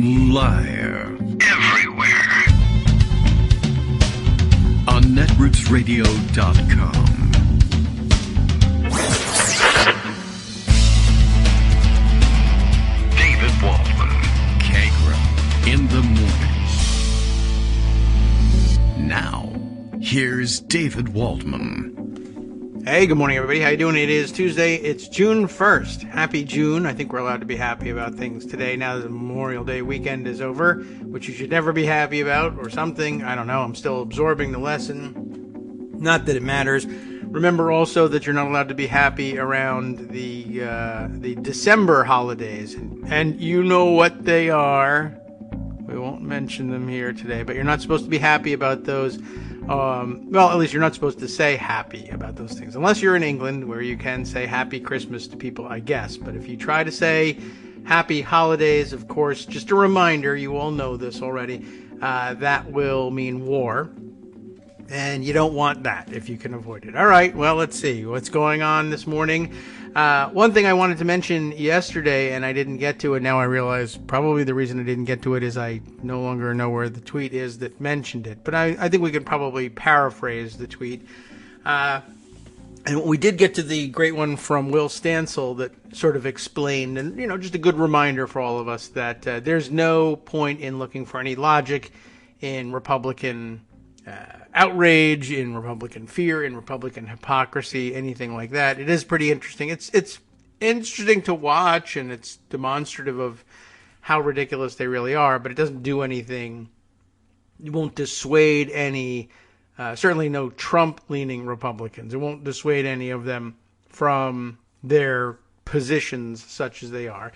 Liar. Everywhere. On netrootsradio.com. David Waldman. Kagro. In the morning. Now, here's David Waldman. Hey, good morning, everybody. How you doing? It is Tuesday. It's June 1st. Happy June. I think we're allowed to be happy about things today now that the Memorial Day weekend is over, which you should never be happy about or something. I don't know. I'm still absorbing the lesson. Not that it matters. Remember also that you're not allowed to be happy around the December holidays. And you know what they are. We won't mention them here today, but you're not supposed to be happy about those. Well, at least you're not supposed to say happy about those things. Unless you're in England, where you can say happy Christmas to people, I guess. But if you try to say happy holidays, of course, just a reminder, you all know this already, that will mean war. And you don't want that if you can avoid it. All right, well, let's see what's going on this morning. One thing I wanted to mention yesterday, and I didn't get to it, now I realize probably the reason I didn't get to it is I no longer know where the tweet is that mentioned it. But I think we could probably paraphrase the tweet. And we did get to the great one from Will Stansel that sort of explained, and, you know, just a good reminder for all of us that there's no point in looking for any logic in Republican outrage, in Republican fear, in Republican hypocrisy, anything like that. It is pretty interesting. It's interesting to watch, and it's demonstrative of how ridiculous they really are, but it doesn't do anything. It won't dissuade any, certainly no Trump-leaning Republicans. It won't dissuade any of them from their positions such as they are.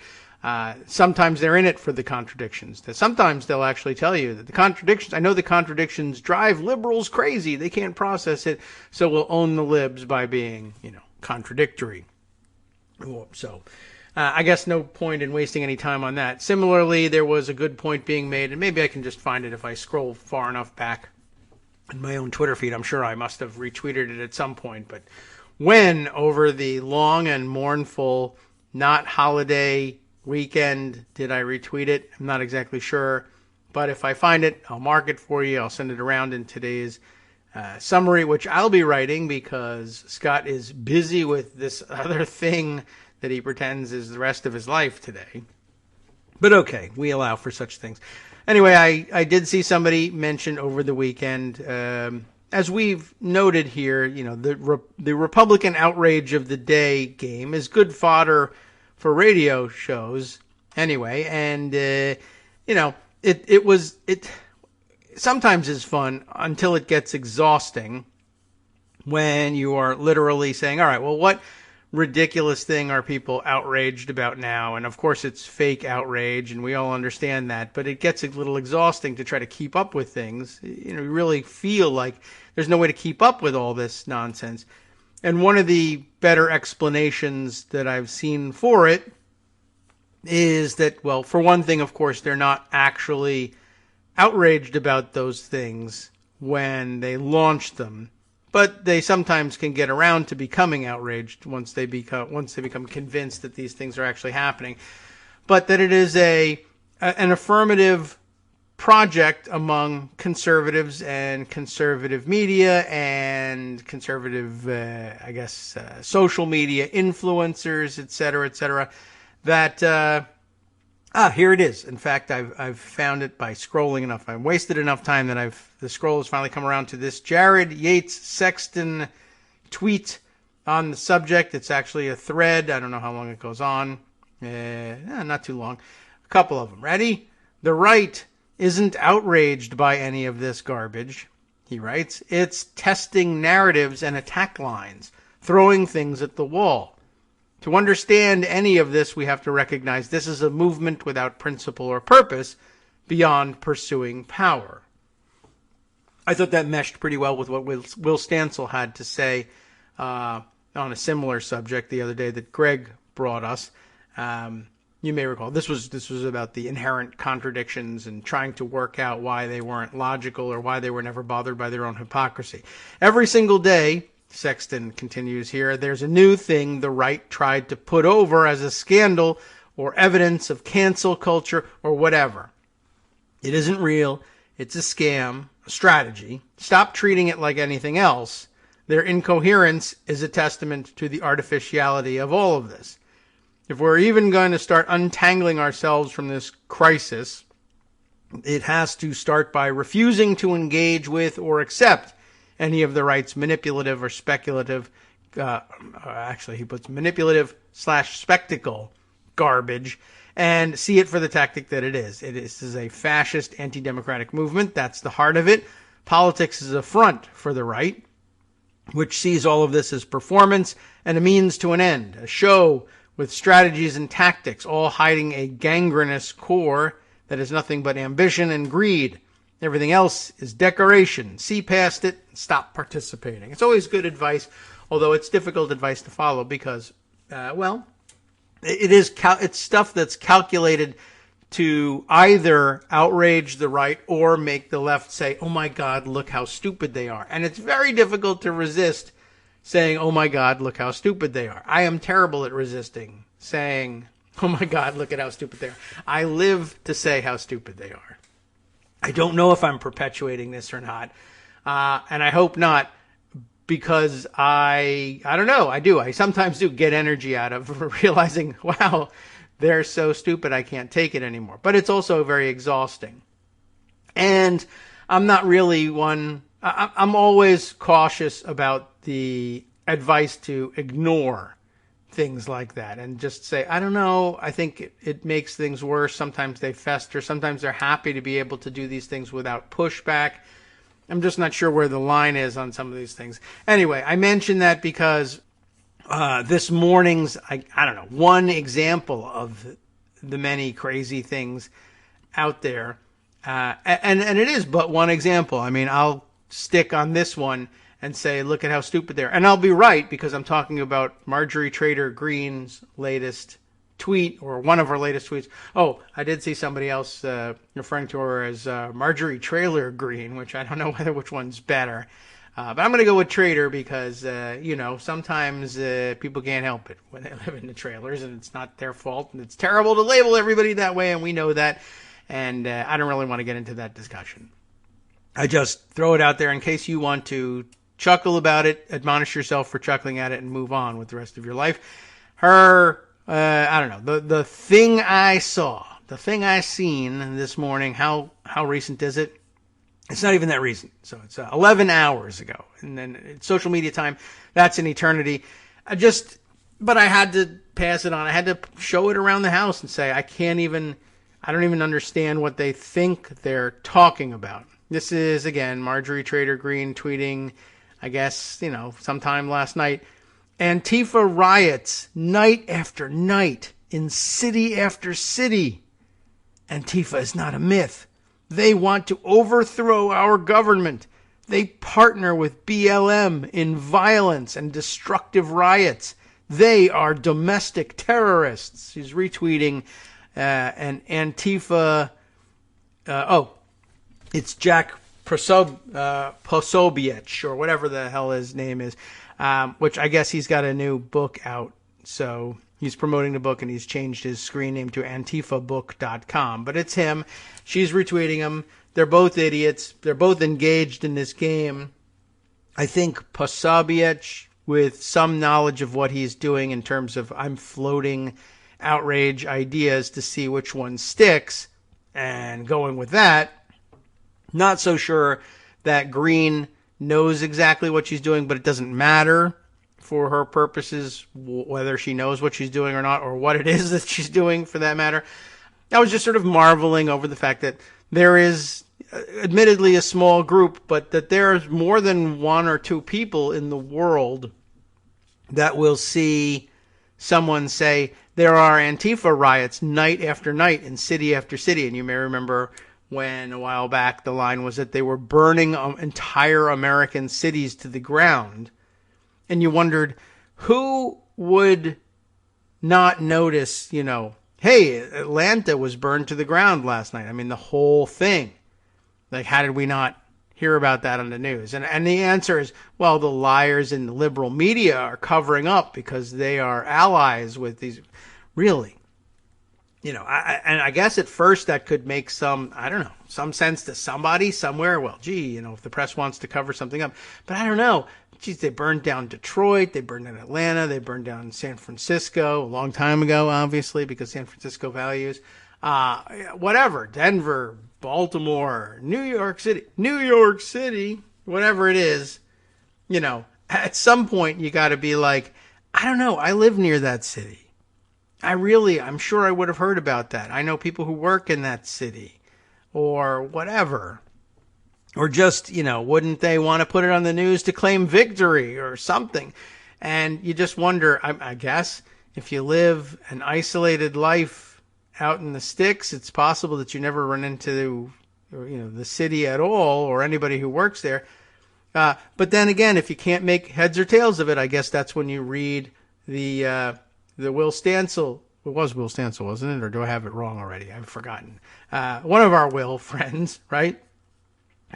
Sometimes they're in it for the contradictions. Sometimes they'll actually tell you that the contradictions, I know the contradictions drive liberals crazy. They can't process it. So we'll own the libs by being, you know, contradictory. So I guess no point in wasting any time on that. Similarly, there was a good point being made, and maybe I can just find it if I scroll far enough back in my own Twitter feed. I'm sure I must have retweeted it at some point. But when over the long and mournful, not holiday weekend did I retweet it? I'm not exactly sure, but if I find it, I'll mark it for you. I'll send it around in today's summary, which I'll be writing because Scott is busy with this other thing that he pretends is the rest of his life today. But okay, we allow for such things. Anyway, I did see somebody mention over the weekend, as we've noted here, you know, the Republican outrage of the day game is good fodder for radio shows anyway, and you know, it sometimes is fun until it gets exhausting when you are literally saying, all right, well, what ridiculous thing are people outraged about now? And of course it's fake outrage, and we all understand that, but it gets a little exhausting to try to keep up with things. You know, you really feel like there's no way to keep up with all this nonsense. And one of the better explanations that I've seen for it is that, well, for one thing, of course, they're not actually outraged about those things when they launch them, but they sometimes can get around to becoming outraged once they become convinced that these things are actually happening. But that it is an affirmative project among conservatives and conservative media and conservative, social media influencers, et cetera, that, here it is. In fact, I've found it by scrolling enough. I've wasted enough time that the scroll has finally come around to this Jared Yates Sexton tweet on the subject. It's actually a thread. I don't know how long it goes on. Not too long. A couple of them. Ready? The right isn't outraged by any of this garbage, he writes. It's testing narratives and attack lines, throwing things at the wall. To understand any of this, we have to recognize this is a movement without principle or purpose beyond pursuing power. I thought that meshed pretty well with what Will Stansel had to say on a similar subject the other day that Greg brought us. You may recall this was about the inherent contradictions and trying to work out why they weren't logical or why they were never bothered by their own hypocrisy. Every single day, Sexton continues here, there's a new thing the right tried to put over as a scandal or evidence of cancel culture or whatever. It isn't real. It's a scam, a strategy. Stop treating it like anything else. Their incoherence is a testament to the artificiality of all of this. If we're even going to start untangling ourselves from this crisis, it has to start by refusing to engage with or accept any of the right's manipulative or speculative, actually he puts manipulative/spectacle garbage, and see it for the tactic that it is. This is a fascist, anti-democratic movement. That's the heart of it. Politics is a front for the right, which sees all of this as performance and a means to an end, a show with strategies and tactics, all hiding a gangrenous core that is nothing but ambition and greed. Everything else is decoration. See past it and stop participating. It's always good advice, although it's difficult advice to follow because, it's stuff that's calculated to either outrage the right or make the left say, oh my God, look how stupid they are. And it's very difficult to resist saying, oh my God, look how stupid they are. I am terrible at resisting saying, oh my God, look at how stupid they are. I live to say how stupid they are. I don't know if I'm perpetuating this or not. And I hope not, because I don't know. I do. I sometimes do get energy out of realizing, wow, they're so stupid I can't take it anymore. But it's also very exhausting. And I'm not really one, I'm always cautious about the advice to ignore things like that and just say, I don't know, I think it makes things worse. Sometimes they fester. Sometimes they're happy to be able to do these things without pushback. I'm just not sure where the line is on some of these things. Anyway, I mentioned that because this morning's, I don't know, one example of the many crazy things out there. And it is but one example. I mean, I'll stick on this one and say, look at how stupid they are. And I'll be right, because I'm talking about Marjorie Trader Greene's latest tweet, or one of her latest tweets. Oh, I did see somebody else referring to her as Marjorie Trailer Green, which I don't know which one's better. But I'm going to go with Trader because, sometimes people can't help it when they live in the trailers, and it's not their fault. And it's terrible to label everybody that way, and we know that. And I don't really want to get into that discussion. I just throw it out there in case you want to chuckle about it, admonish yourself for chuckling at it, and move on with the rest of your life. Her, I don't know, the thing I saw, the thing I seen this morning, how recent is it? It's not even that recent. So it's 11 hours ago. And then it's social media time, that's an eternity. But I had to pass it on. I had to show it around the house and say, I don't even understand what they think they're talking about. This is, again, Marjorie Trader Greene tweeting, I guess, sometime last night. Antifa riots night after night in city after city. Antifa is not a myth. They want to overthrow our government. They partner with BLM in violence and destructive riots. They are domestic terrorists. She's retweeting an Antifa. It's Jack Posobiec, or whatever the hell his name is, which I guess he's got a new book out. So he's promoting the book, and he's changed his screen name to antifabook.com. But it's him. She's retweeting him. They're both idiots. They're both engaged in this game. I think Posobiec, with some knowledge of what he's doing in terms of I'm floating outrage ideas to see which one sticks, and going with that. Not so sure that Green knows exactly what she's doing, but it doesn't matter for her purposes whether she knows what she's doing or not, or what it is that she's doing for that matter. I was just sort of marveling over the fact that there is admittedly a small group, but that there's more than one or two people in the world that will see someone say there are Antifa riots night after night in city after city. And you may remember when a while back the line was that they were burning entire American cities to the ground. And you wondered, who would not notice, hey, Atlanta was burned to the ground last night. I mean, the whole thing. Like, how did we not hear about that on the news? And the answer is, well, the liars in the liberal media are covering up because they are allies with these. Really? And I guess at first that could make some sense to somebody somewhere. Well, gee, if the press wants to cover something up, but I don't know. Geez, they burned down Detroit, they burned down Atlanta, they burned down San Francisco a long time ago, obviously, because San Francisco values. Whatever, Denver, Baltimore, New York City, whatever it is, at some point you got to be like, I don't know, I live near that city. I'm sure I would have heard about that. I know people who work in that city or whatever. Or just, wouldn't they want to put it on the news to claim victory or something? And you just wonder, I guess, if you live an isolated life out in the sticks, it's possible that you never run into, the city at all or anybody who works there. But then again, if you can't make heads or tails of it, I guess that's when you read the Will Stansel. It was Will Stansel, wasn't it? Or do I have it wrong already? I've forgotten. One of our Will friends, right?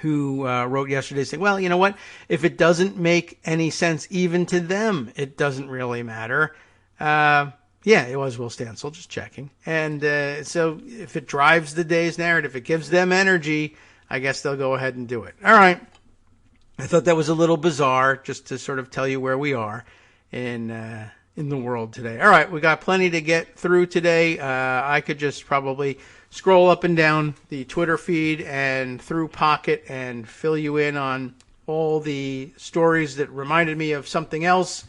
Who wrote yesterday saying, well, you know what? If it doesn't make any sense even to them, it doesn't really matter. Yeah, it was Will Stansel, just checking. And so if it drives the day's narrative, it gives them energy, I guess they'll go ahead and do it. All right. I thought that was a little bizarre, just to sort of tell you where we are in the world today. All right, we got plenty to get through today. I could just probably scroll up and down the Twitter feed and through Pocket and fill you in on all the stories that reminded me of something else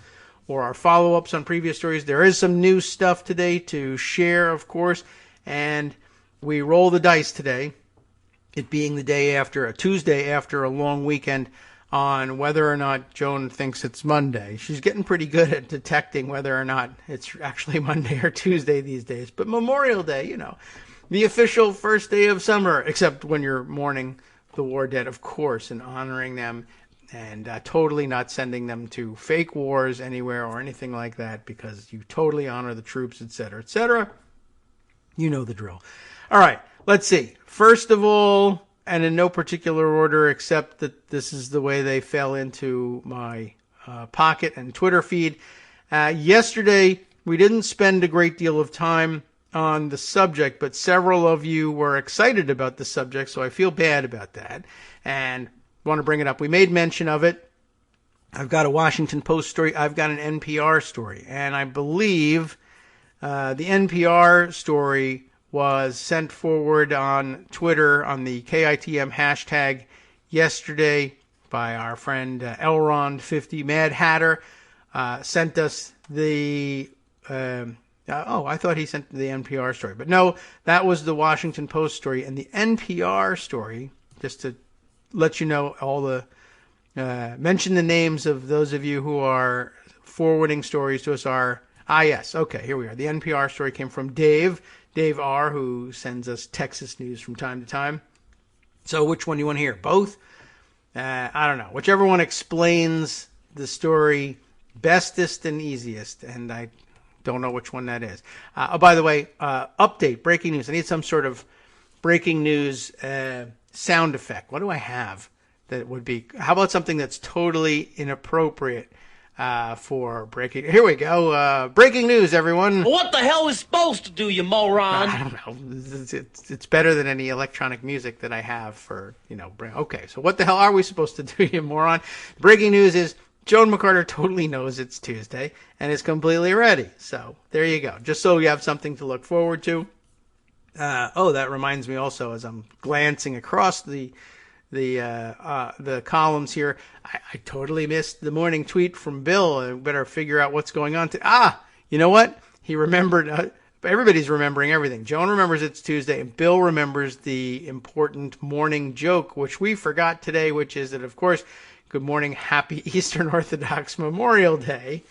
or our follow-ups on previous stories. There is some new stuff today to share, of course, and we roll the dice today, it being the day after, a Tuesday after a long weekend, on whether or not Joan thinks it's Monday. She's getting pretty good at detecting whether or not it's actually Monday or Tuesday these days. But Memorial Day, the official first day of summer, except when you're mourning the war dead, of course, and honoring them and totally not sending them to fake wars anywhere or anything like that, because you totally honor the troops, etc., etc. You know the drill. All right, let's see. First of all, and in no particular order, except that this is the way they fell into my Pocket and Twitter feed. Yesterday, we didn't spend a great deal of time on the subject, but several of you were excited about the subject, so I feel bad about that and want to bring it up. We made mention of it. I've got a Washington Post story. I've got an NPR story, and I believe the NPR story was sent forward on Twitter on the KITM hashtag yesterday by our friend Elrond50 Mad Hatter. Sent us the I thought he sent the NPR story, but no, that was the Washington Post story. And the NPR story, just to let you know, all the mention the names of those of you who are forwarding stories to us are yes, okay, here we are. The NPR story came from Dave R., who sends us Texas news from time to time. So which one do you want to hear? Both? I don't know. Whichever one explains the story bestest and easiest, and I don't know which one that is. By the way, update, breaking news. I need some sort of breaking news sound effect. What do I have that would be? How about something that's totally inappropriate for breaking? Here we go. Breaking news, everyone. What the hell is supposed to do, you moron? I don't know. It's better than any electronic music that I have for, Okay, so what the hell are we supposed to do, you moron? Breaking news is Joan McCarter totally knows it's Tuesday and is completely ready. So there you go. Just so you have something to look forward to. That reminds me also, as I'm glancing across the columns here, I totally missed the morning tweet from Bill. I better figure out what's going on. You know what? He remembered. Everybody's remembering everything. Joan remembers it's Tuesday, and Bill remembers the important morning joke, which we forgot today, which is that, of course, good morning, happy Eastern Orthodox Memorial Day.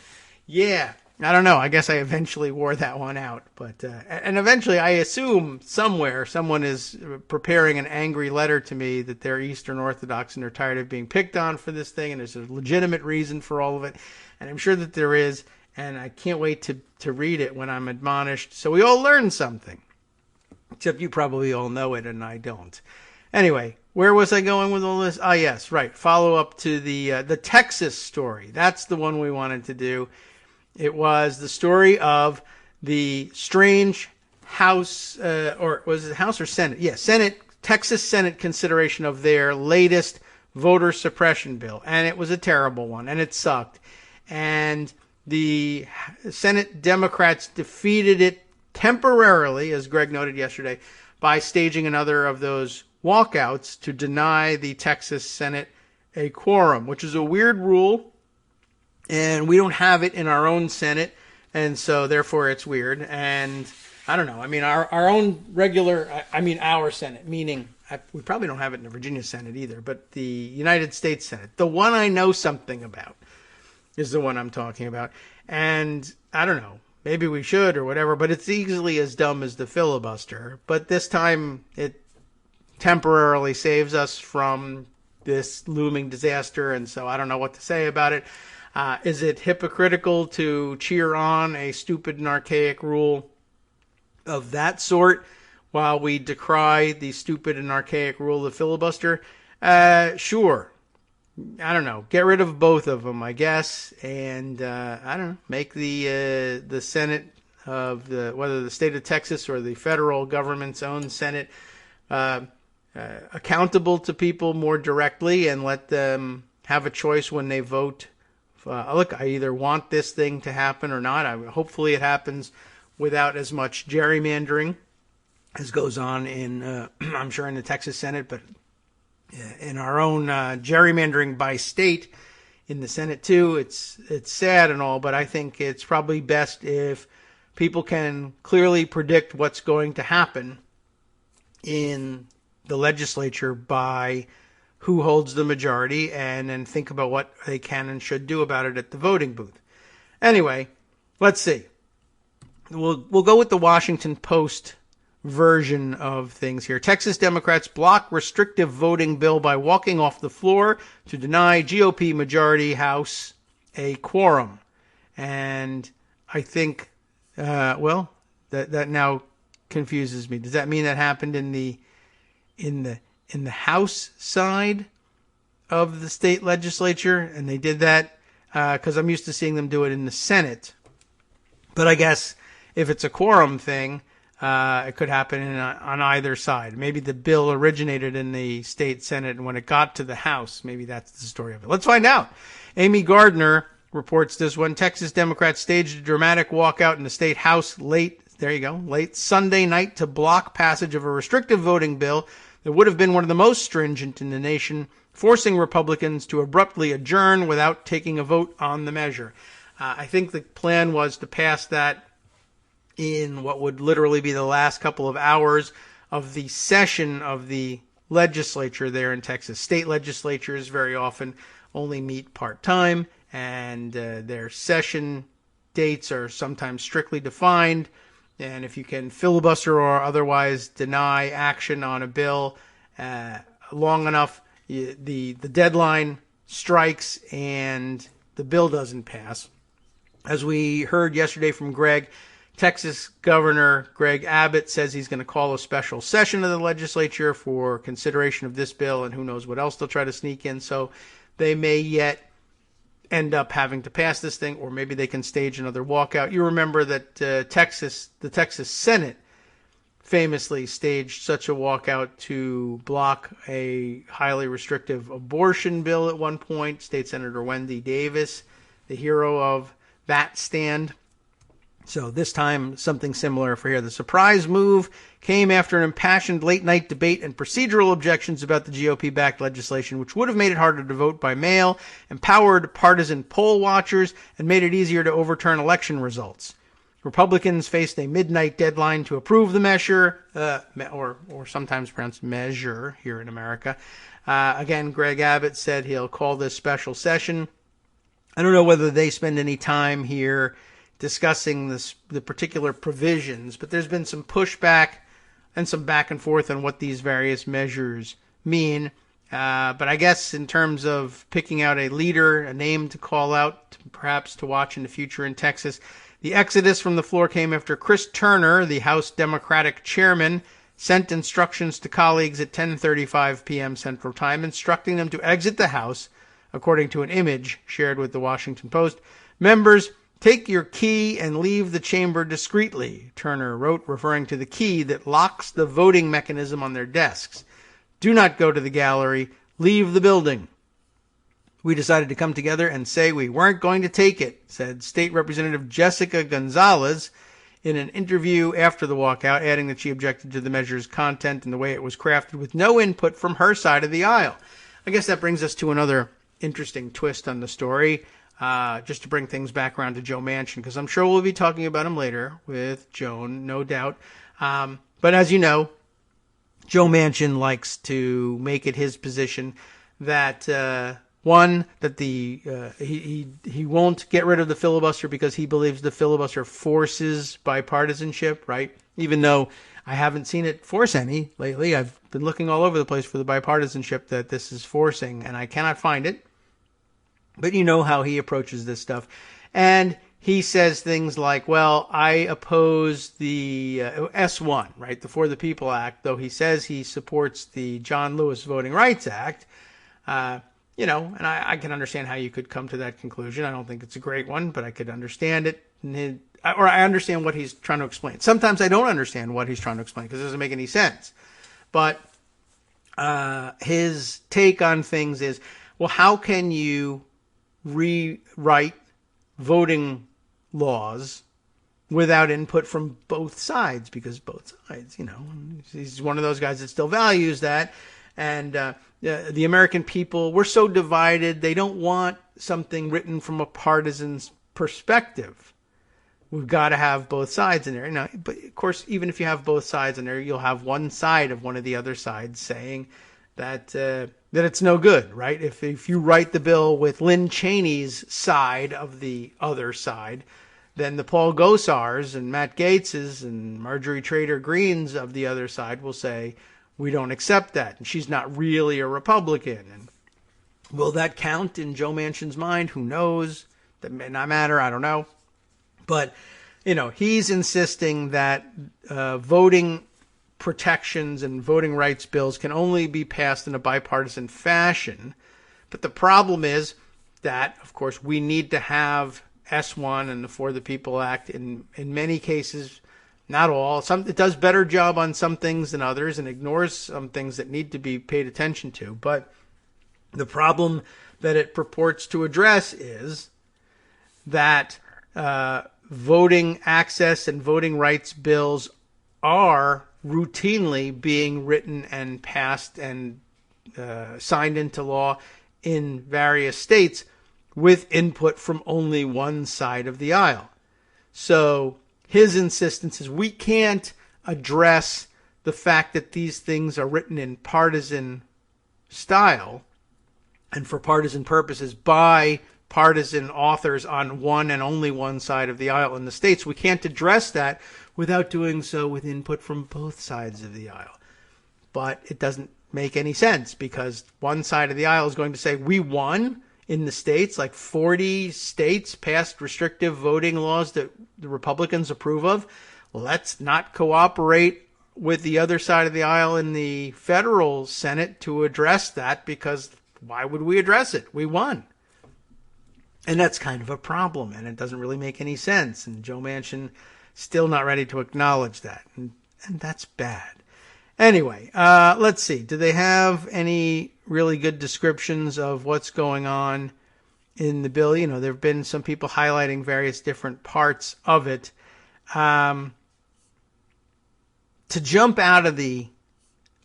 Yeah, I don't know. I guess I eventually wore that one out. But and eventually, I assume somewhere someone is preparing an angry letter to me that they're Eastern Orthodox and they're tired of being picked on for this thing, and there's a legitimate reason for all of it. And I'm sure that there is, and I can't wait to read it when I'm admonished. So we all learn something. Except you probably all know it, and I don't. Anyway, where was I going with all this? Yes, right. Follow up to the Texas story. That's the one we wanted to do. It was the story of the strange House, or was it House or Senate? Yeah, Texas Senate consideration of their latest voter suppression bill. And it was a terrible one, and it sucked. And the Senate Democrats defeated it temporarily, as Greg noted yesterday, by staging another of those walkouts to deny the Texas Senate a quorum, which is a weird rule, and we don't have it in our own Senate, and so therefore it's weird. And I don't know. I mean, our own regular, our Senate, meaning we probably don't have it in the Virginia Senate either, but the United States Senate, the one I know something about, is the one I'm talking about. And I don't know. Maybe we should or whatever, but it's easily as dumb as the filibuster. But this time it temporarily saves us from this looming disaster, and so I don't know what to say about it. Is it hypocritical to cheer on a stupid and archaic rule of that sort while we decry the stupid and archaic rule of filibuster? Sure. I don't know. Get rid of both of them, I guess, and I don't know. Make the Senate of whether the state of Texas or the federal government's own Senate accountable to people more directly, and let them have a choice when they vote. Look, I either want this thing to happen or not. Hopefully, it happens without as much gerrymandering as goes on in, I'm sure, in the Texas Senate, but in our own gerrymandering by state in the Senate too. It's sad and all, but I think it's probably best if people can clearly predict what's going to happen in the legislature by who holds the majority, and then think about what they can and should do about it at the voting booth. Anyway, let's see. We'll go with the Washington Post version of things here. Texas Democrats block restrictive voting bill by walking off the floor to deny GOP majority House a quorum. And I think, that now confuses me. Does that mean that happened in the House side of the state legislature? And they did that because I'm used to seeing them do it in the Senate. But I guess if it's a quorum thing, it could happen on either side. Maybe the bill originated in the state Senate, and when it got to the House, maybe that's the story of it. Let's find out. Amy Gardner reports this one. Texas Democrats staged a dramatic walkout in the state House late Sunday night to block passage of a restrictive voting bill that would have been one of the most stringent in the nation, forcing Republicans to abruptly adjourn without taking a vote on the measure. I think the plan was to pass that in what would literally be the last couple of hours of the session of the legislature there in Texas. State legislatures very often only meet part-time, and their session dates are sometimes strictly defined. And if you can filibuster or otherwise deny action on a bill long enough, the deadline strikes and the bill doesn't pass. As we heard yesterday from Greg, Texas Governor Greg Abbott says he's going to call a special session of the legislature for consideration of this bill, and who knows what else they'll try to sneak in. So they may yet end up having to pass this thing, or maybe they can stage another walkout. You remember that the Texas Senate famously staged such a walkout to block a highly restrictive abortion bill at one point. State Senator Wendy Davis, the hero of that stand. So this time, something similar for here. The surprise move came after an impassioned late-night debate and procedural objections about the GOP-backed legislation, which would have made it harder to vote by mail, empowered partisan poll watchers, and made it easier to overturn election results. Republicans faced a midnight deadline to approve the measure, or sometimes pronounced measure here in America. Again, Greg Abbott said he'll call this special session. I don't know whether they spend any time here discussing the particular provisions, but there's been some pushback and some back and forth on what these various measures mean. But I guess in terms of picking out a leader, a name to call out, perhaps to watch in the future in Texas, the exodus from the floor came after Chris Turner, the House Democratic chairman, sent instructions to colleagues at 10:35 p.m. Central Time, instructing them to exit the House, according to an image shared with the Washington Post. Members Take your key and leave the chamber discreetly, Turner wrote, referring to the key that locks the voting mechanism on their desks. Do not go to the gallery. Leave the building. We decided to come together and say we weren't going to take it, said State Representative Jessica Gonzalez in an interview after the walkout, adding that she objected to the measure's content and the way it was crafted with no input from her side of the aisle. I guess that brings us to another interesting twist on the story, just to bring things back around to Joe Manchin, because I'm sure we'll be talking about him later with Joan, no doubt. But as you know, Joe Manchin likes to make it his position that one, that he won't get rid of the filibuster because he believes the filibuster forces bipartisanship, right? Even though I haven't seen it force any lately. I've been looking all over the place for the bipartisanship that this is forcing, and I cannot find it. But you know how he approaches this stuff. And he says things like, well, I oppose the S1, right, the For the People Act, though he says he supports the John Lewis Voting Rights Act. And I can understand how you could come to that conclusion. I don't think it's a great one, but I could understand it. Or I understand what he's trying to explain. Sometimes I don't understand what he's trying to explain because it doesn't make any sense. But his take on things is, well, how can you rewrite voting laws without input from both sides? Because both sides, he's one of those guys that still values that. And the American people, we're so divided. They don't want something written from a partisan's perspective. We've got to have both sides in there. Now, but of course, even if you have both sides in there, you'll have one side of one of the other sides saying that it's no good, right? If you write the bill with Lynn Cheney's side of the other side, then the Paul Gosars and Matt Gaetz's and Marjorie Taylor Greene's of the other side will say, we don't accept that, and she's not really a Republican. And will that count in Joe Manchin's mind? Who knows? That may not matter. I don't know. But, he's insisting that voting protections and voting rights bills can only be passed in a bipartisan fashion. But the problem is that, of course, we need to have S1 and the For the People Act in many cases. Not all. It does better job on some things than others and ignores some things that need to be paid attention to. But the problem that it purports to address is that voting access and voting rights bills are routinely being written and passed and signed into law in various states with input from only one side of the aisle. So his insistence is we can't address the fact that these things are written in partisan style and for partisan purposes by partisan authors on one and only one side of the aisle in the states. We can't address that without doing so with input from both sides of the aisle. But it doesn't make any sense because one side of the aisle is going to say, we won in the states, like 40 states passed restrictive voting laws that the Republicans approve of. Let's not cooperate with the other side of the aisle in the federal Senate to address that because why would we address it? We won. And that's kind of a problem, and it doesn't really make any sense. And Joe Manchin still not ready to acknowledge that, and that's bad. Anyway, let's see. Do they have any really good descriptions of what's going on in the bill? There have been some people highlighting various different parts of it. To jump out of the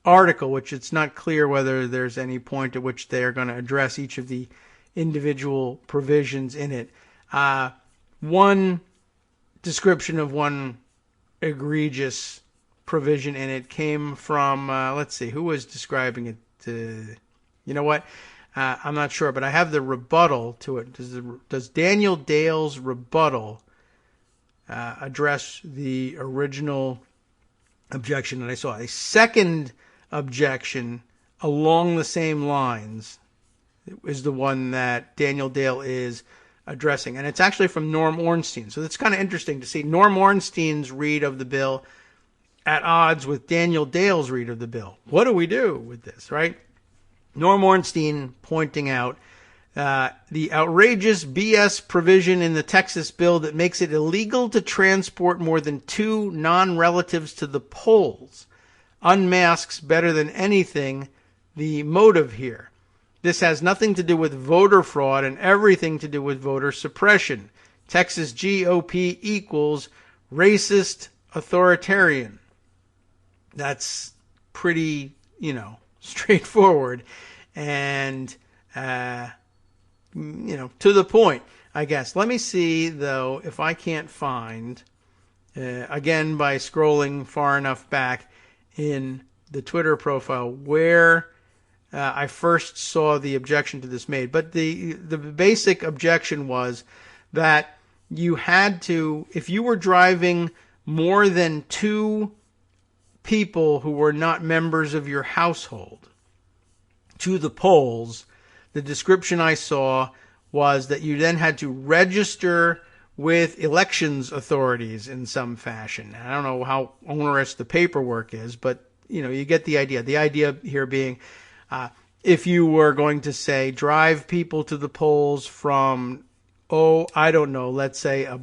article, which it's not clear whether there's any point at which they are going to address each of the individual provisions in it. One description of one egregious provision in it came from, let's see, who was describing it? You know what? I'm not sure, but I have the rebuttal to it. Does Daniel Dale's rebuttal address the original objection that I saw? A second objection along the same lines is the one that Daniel Dale is addressing. And it's actually from Norm Ornstein. So it's kind of interesting to see Norm Ornstein's read of the bill at odds with Daniel Dale's read of the bill. What do we do with this, right? Norm Ornstein pointing out The outrageous BS provision in the Texas bill that makes it illegal to transport more than 2 non-relatives to the polls unmasks better than anything the motive here. This has nothing to do with voter fraud and everything to do with voter suppression. Texas GOP equals racist authoritarian. That's pretty, straightforward and, to the point, I guess. Let me see, though, if I can't find, again, by scrolling far enough back in the Twitter profile where I first saw the objection to this made. But the basic objection was that you had to, if you were driving more than 2 people who were not members of your household to the polls, the description I saw was that you then had to register with elections authorities in some fashion. I don't know how onerous the paperwork is, but you get the idea. The idea here being, if you were going to say drive people to the polls from, let's say a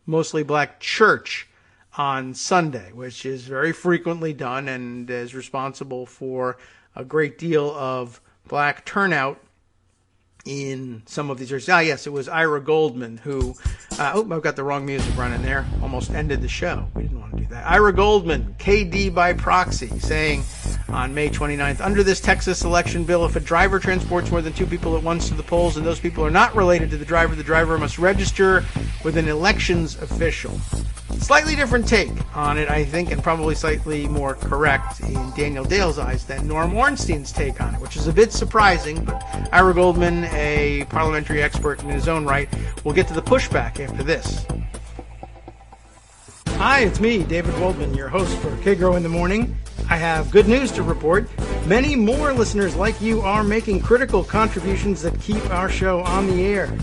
mostly black church on Sunday, which is very frequently done and is responsible for a great deal of black turnout in some of these areas. Yes, it was Ira Goldman who, I've got the wrong music running there. Almost ended the show. We didn't want to do that. Ira Goldman, KD by proxy, saying on May 29th, under this Texas election bill, if a driver transports more than 2 people at once to the polls and those people are not related to the driver must register with an elections official. Slightly different take on it, I think, and probably slightly more correct in Daniel Dale's eyes than Norm Ornstein's take on it, which is a bit surprising, but Ira Goldman, a parliamentary expert in his own right, will get to the pushback after this. Hi, it's me, David Waldman, your host for Kagro in the Morning. I have good news to report. Many more listeners like you are making critical contributions that keep our show on the air.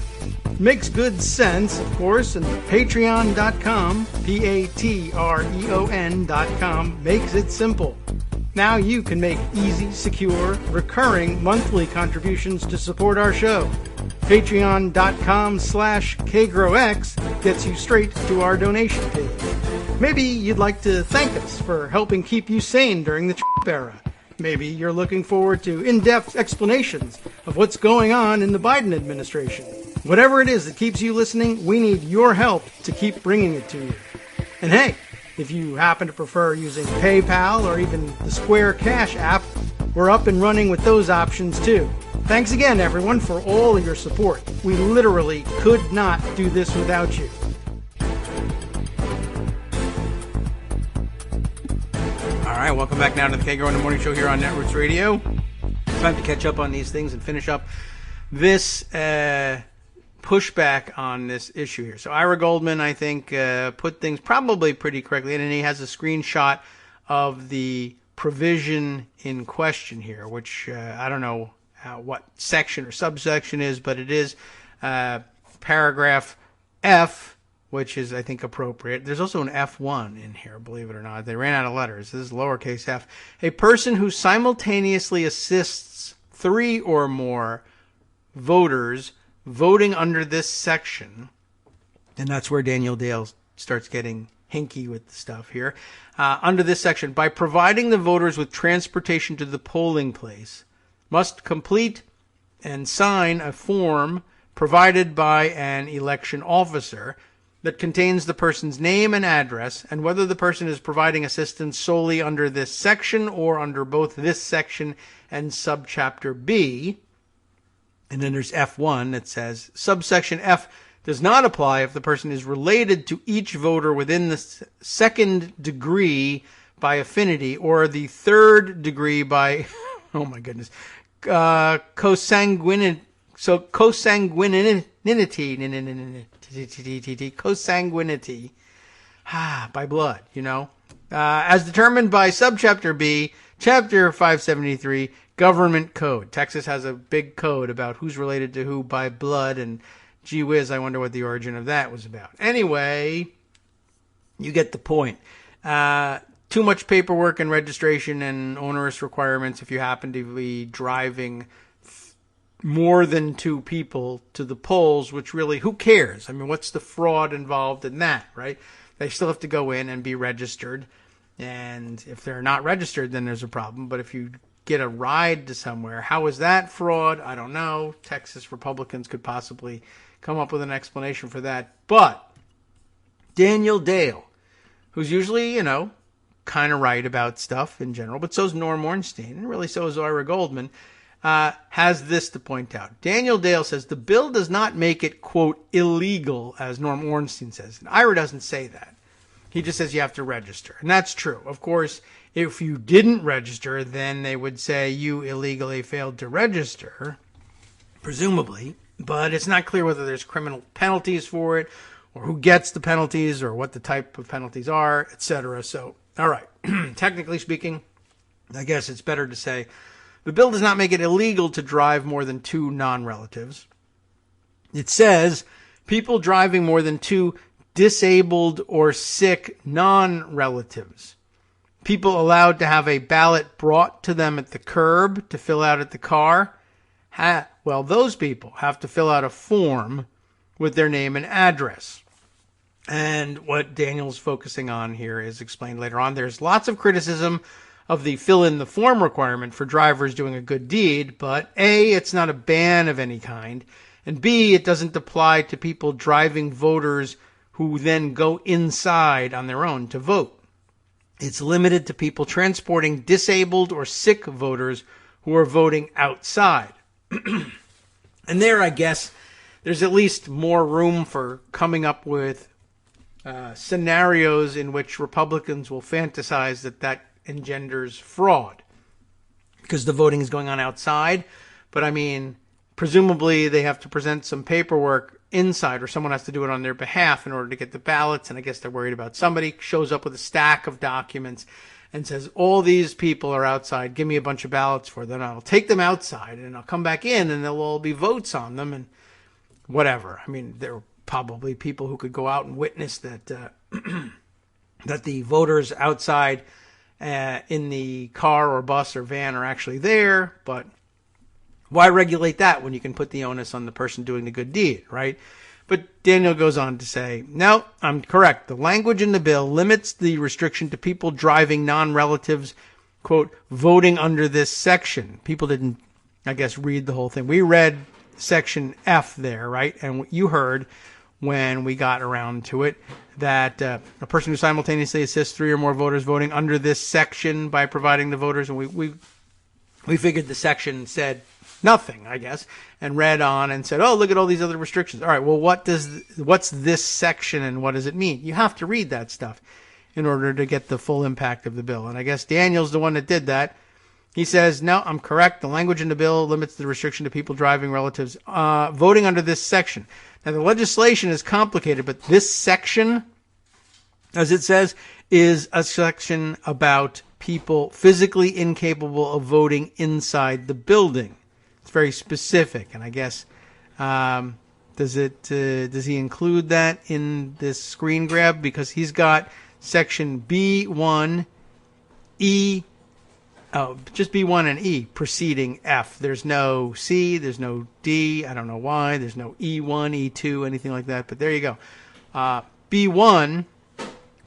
Makes good sense, of course, and patreon.com, patreon.com, makes it simple. Now you can make easy, secure, recurring monthly contributions to support our show. Patreon.com/KagroX gets you straight to our donation page. Maybe you'd like to thank us for helping keep you sane during the Trump era. Maybe you're looking forward to in-depth explanations of what's going on in the Biden administration. Whatever it is that keeps you listening, we need your help to keep bringing it to you. And hey, if you happen to prefer using PayPal or even the Square Cash app, we're up and running with those options too. Thanks again, everyone, for all of your support. We literally could not do this without you. All right, welcome back now to the Kagro in the Morning Show here on Netroots Radio. Time to catch up on these things and finish up this pushback on this issue here. So Ira Goldman, I think, put things probably pretty correctly, and he has a screenshot of the provision in question here, which I don't know what section or subsection is, but it is paragraph F, which is, I think, appropriate. There's also an F1 in here, believe it or not. They ran out of letters. This is lowercase f. A person who simultaneously assists 3 or more voters voting under this section, and that's where Daniel Dale starts getting hinky with the stuff here, under this section, by providing the voters with transportation to the polling place, must complete and sign a form provided by an election officer that contains the person's name and address, and whether the person is providing assistance solely under this section or under both this section and subchapter B. And then there's F1 that says, subsection F does not apply if the person is related to each voter within the second degree by affinity or the third degree by, oh my goodness, consanguinity, by blood, as determined by subchapter B, chapter 573, government code. Texas has a big code about who's related to who by blood, and gee whiz, I wonder what the origin of that was about. Anyway, you get the point. Too much paperwork and registration and onerous requirements if you happen to be driving more than 2 people to the polls, which really, who cares? I mean, what's the fraud involved in that, right? They still have to go in and be registered. And if they're not registered, then there's a problem. But if you get a ride to somewhere, how is that fraud? I don't know. Texas Republicans could possibly come up with an explanation for that. But Daniel Dale, who's usually, kind of right about stuff in general, but so is Norm Ornstein, and really so is Ira Goldman, has this to point out. Daniel Dale says the bill does not make it, quote, illegal, as Norm Ornstein says. And Ira doesn't say that. He just says you have to register. And that's true. Of course, if you didn't register, then they would say you illegally failed to register, presumably. But it's not clear whether there's criminal penalties for it, or who gets the penalties, or what the type of penalties are, etc. So, all right. Technically speaking, I guess it's better to say the bill does not make it illegal to drive more than 2 non-relatives. It says people driving more than 2 disabled or sick non-relatives. People allowed to have a ballot brought to them at the curb to fill out at the car. Well, those people have to fill out a form with their name and address. And what Daniel's focusing on here is explained later on. There's lots of criticism of the fill in the form requirement for drivers doing a good deed, but A, it's not a ban of any kind, and B, it doesn't apply to people driving voters who then go inside on their own to vote. It's limited to people transporting disabled or sick voters who are voting outside. And there, I guess, there's at least more room for coming up with scenarios in which Republicans will fantasize that engenders fraud because the voting is going on outside. But I mean, presumably they have to present some paperwork inside, or someone has to do it on their behalf in order to get the ballots. And I guess they're worried about somebody shows up with a stack of documents and says, all these people are outside, give me a bunch of ballots for them. I'll take them outside and I'll come back in and there'll all be votes on them and whatever. I mean, there are probably people who could go out and witness that that the voters outside in the car or bus or van are actually there. But why regulate that when you can put the onus on the person doing the good deed, right? But Daniel goes on to say, no, I'm correct. The language in the bill limits the restriction to people driving non-relatives, quote, voting under this section. People didn't, I guess, read the whole thing. We read section F there, right? And you heard when we got around to it that a person who simultaneously assists 3 or more voters voting under this section by providing the voters, and we figured the section said nothing, I guess, and read on and said, oh, look at all these other restrictions. All right, well, what's this section and what does it mean? You have to read that stuff in order to get the full impact of the bill. And I guess Daniel's the one that did that. He says, no, I'm correct. The language in the bill limits the restriction to people driving relatives voting under this section. Now, the legislation is complicated, but this section, as it says, is a section about people physically incapable of voting inside the building. It's very specific, and I guess does he include that in this screen grab? Because he's got section B1, E, just B1 and E preceding F. There's no C, there's no D, I don't know why, there's no E1, E2, anything like that, but there you go. B1,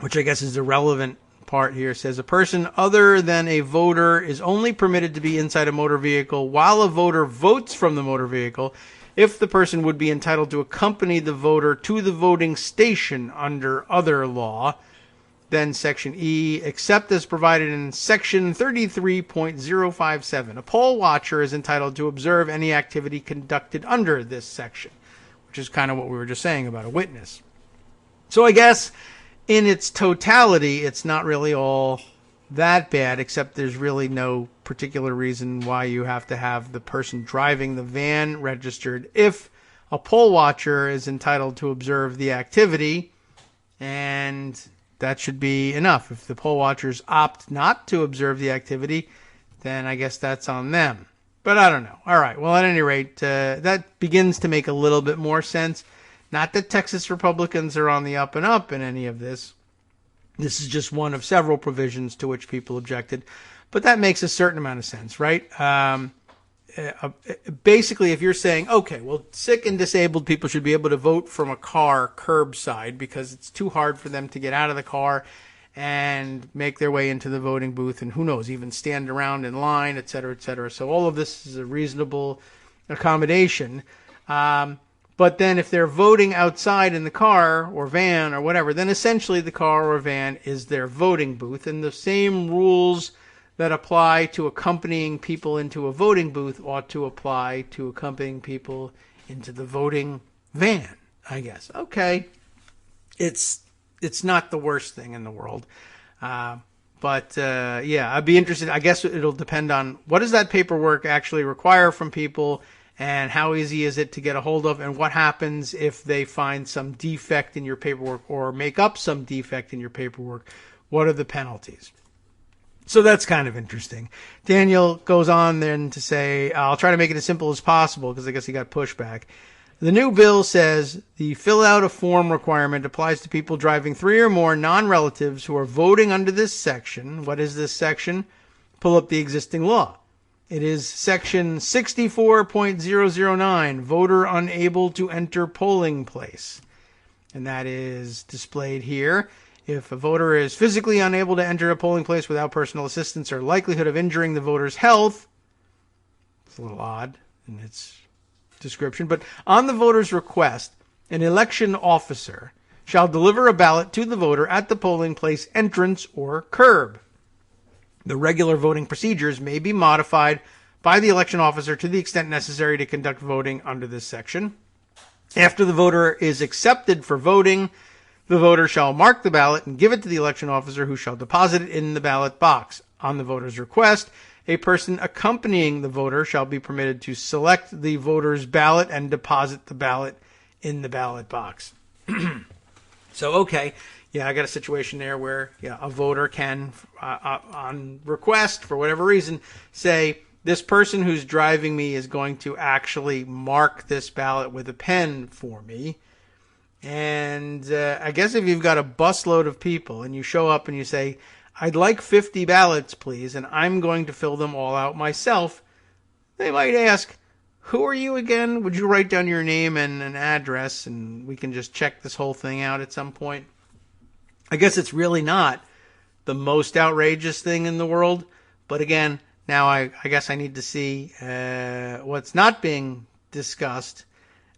which I guess is the relevant part here, says a person other than a voter is only permitted to be inside a motor vehicle while a voter votes from the motor vehicle if the person would be entitled to accompany the voter to the voting station under other law. Then section E, except as provided in section 33.057. A poll watcher is entitled to observe any activity conducted under this section, which is kind of what we were just saying about a witness. So I guess in its totality, it's not really all that bad, except there's really no particular reason why you have to have the person driving the van registered if a poll watcher is entitled to observe the activity, and that should be enough. If the poll watchers opt not to observe the activity, then I guess that's on them. But I don't know. All right. Well, at any rate, that begins to make a little bit more sense. Not that Texas Republicans are on the up and up in any of this. This is just one of several provisions to which people objected. But that makes a certain amount of sense, right? basically, if you're saying, okay, well, sick and disabled people should be able to vote from a car curbside because it's too hard for them to get out of the car and make their way into the voting booth, and who knows, even stand around in line, et cetera, et cetera. So all of this is a reasonable accommodation. But then if they're voting outside in the car or van or whatever, then essentially the car or van is their voting booth, and the same rules that apply to accompanying people into a voting booth ought to apply to accompanying people into the voting van, I guess. Okay. It's not the worst thing in the world. But I'd be interested. I guess it'll depend on what does that paperwork actually require from people, and how easy is it to get a hold of, and what happens if they find some defect in your paperwork or make up some defect in your paperwork. What are the penalties? So that's kind of interesting. Daniel goes on then to say, I'll try to make it as simple as possible because I guess he got pushback. The new bill says the fill out a form requirement applies to people driving 3 or more non-relatives who are voting under this section. What is this section? Pull up the existing law. It is section 64.009, voter unable to enter polling place. And that is displayed here. If a voter is physically unable to enter a polling place without personal assistance or likelihood of injuring the voter's health, it's a little odd in its description, but on the voter's request, an election officer shall deliver a ballot to the voter at the polling place entrance or curb. The regular voting procedures may be modified by the election officer to the extent necessary to conduct voting under this section. After the voter is accepted for voting, the voter shall mark the ballot and give it to the election officer, who shall deposit it in the ballot box. On the voter's request, a person accompanying the voter shall be permitted to select the voter's ballot and deposit the ballot in the ballot box. So, okay, I got a situation there where a voter can, on request, for whatever reason, say, this person who's driving me is going to actually mark this ballot with a pen for me. And I guess if you've got a busload of people and you show up and you say, I'd like 50 ballots, please, and I'm going to fill them all out myself, they might ask, who are you again? Would you write down your name and an address, and we can just check this whole thing out at some point? I guess it's really not the most outrageous thing in the world. But again, now I guess I need to see what's not being discussed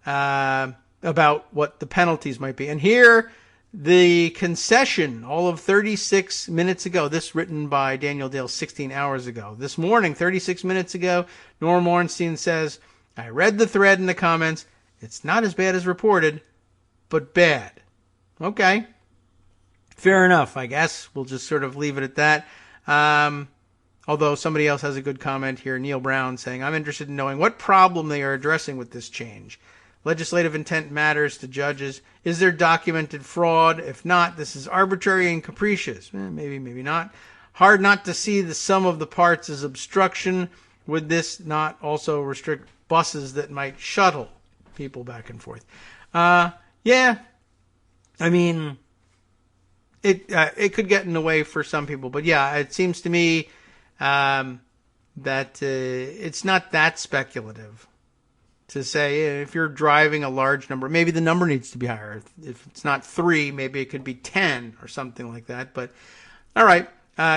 about what the penalties might be. And here, the concession, all of 36 minutes ago, this written by Daniel Dale 16 hours ago. This morning, 36 minutes ago, Norm Ornstein says, I read the thread in the comments. It's not as bad as reported, but bad. Okay. Fair enough, I guess. We'll just sort of leave it at that. Although somebody else has a good comment here, Neil Brown, saying, I'm interested in knowing what problem they are addressing with this change. Legislative intent matters to judges. Is there documented fraud? If not, this is arbitrary and capricious. Maybe, maybe not. Hard not to see the sum of the parts as obstruction. Would this not also restrict buses that might shuttle people back and forth? Yeah. I mean, it could get in the way for some people. But yeah, it seems to me that it's not that speculative to say if you're driving a large number, maybe the number needs to be higher. If it's not 3, maybe it could be 10 or something like that. But all right,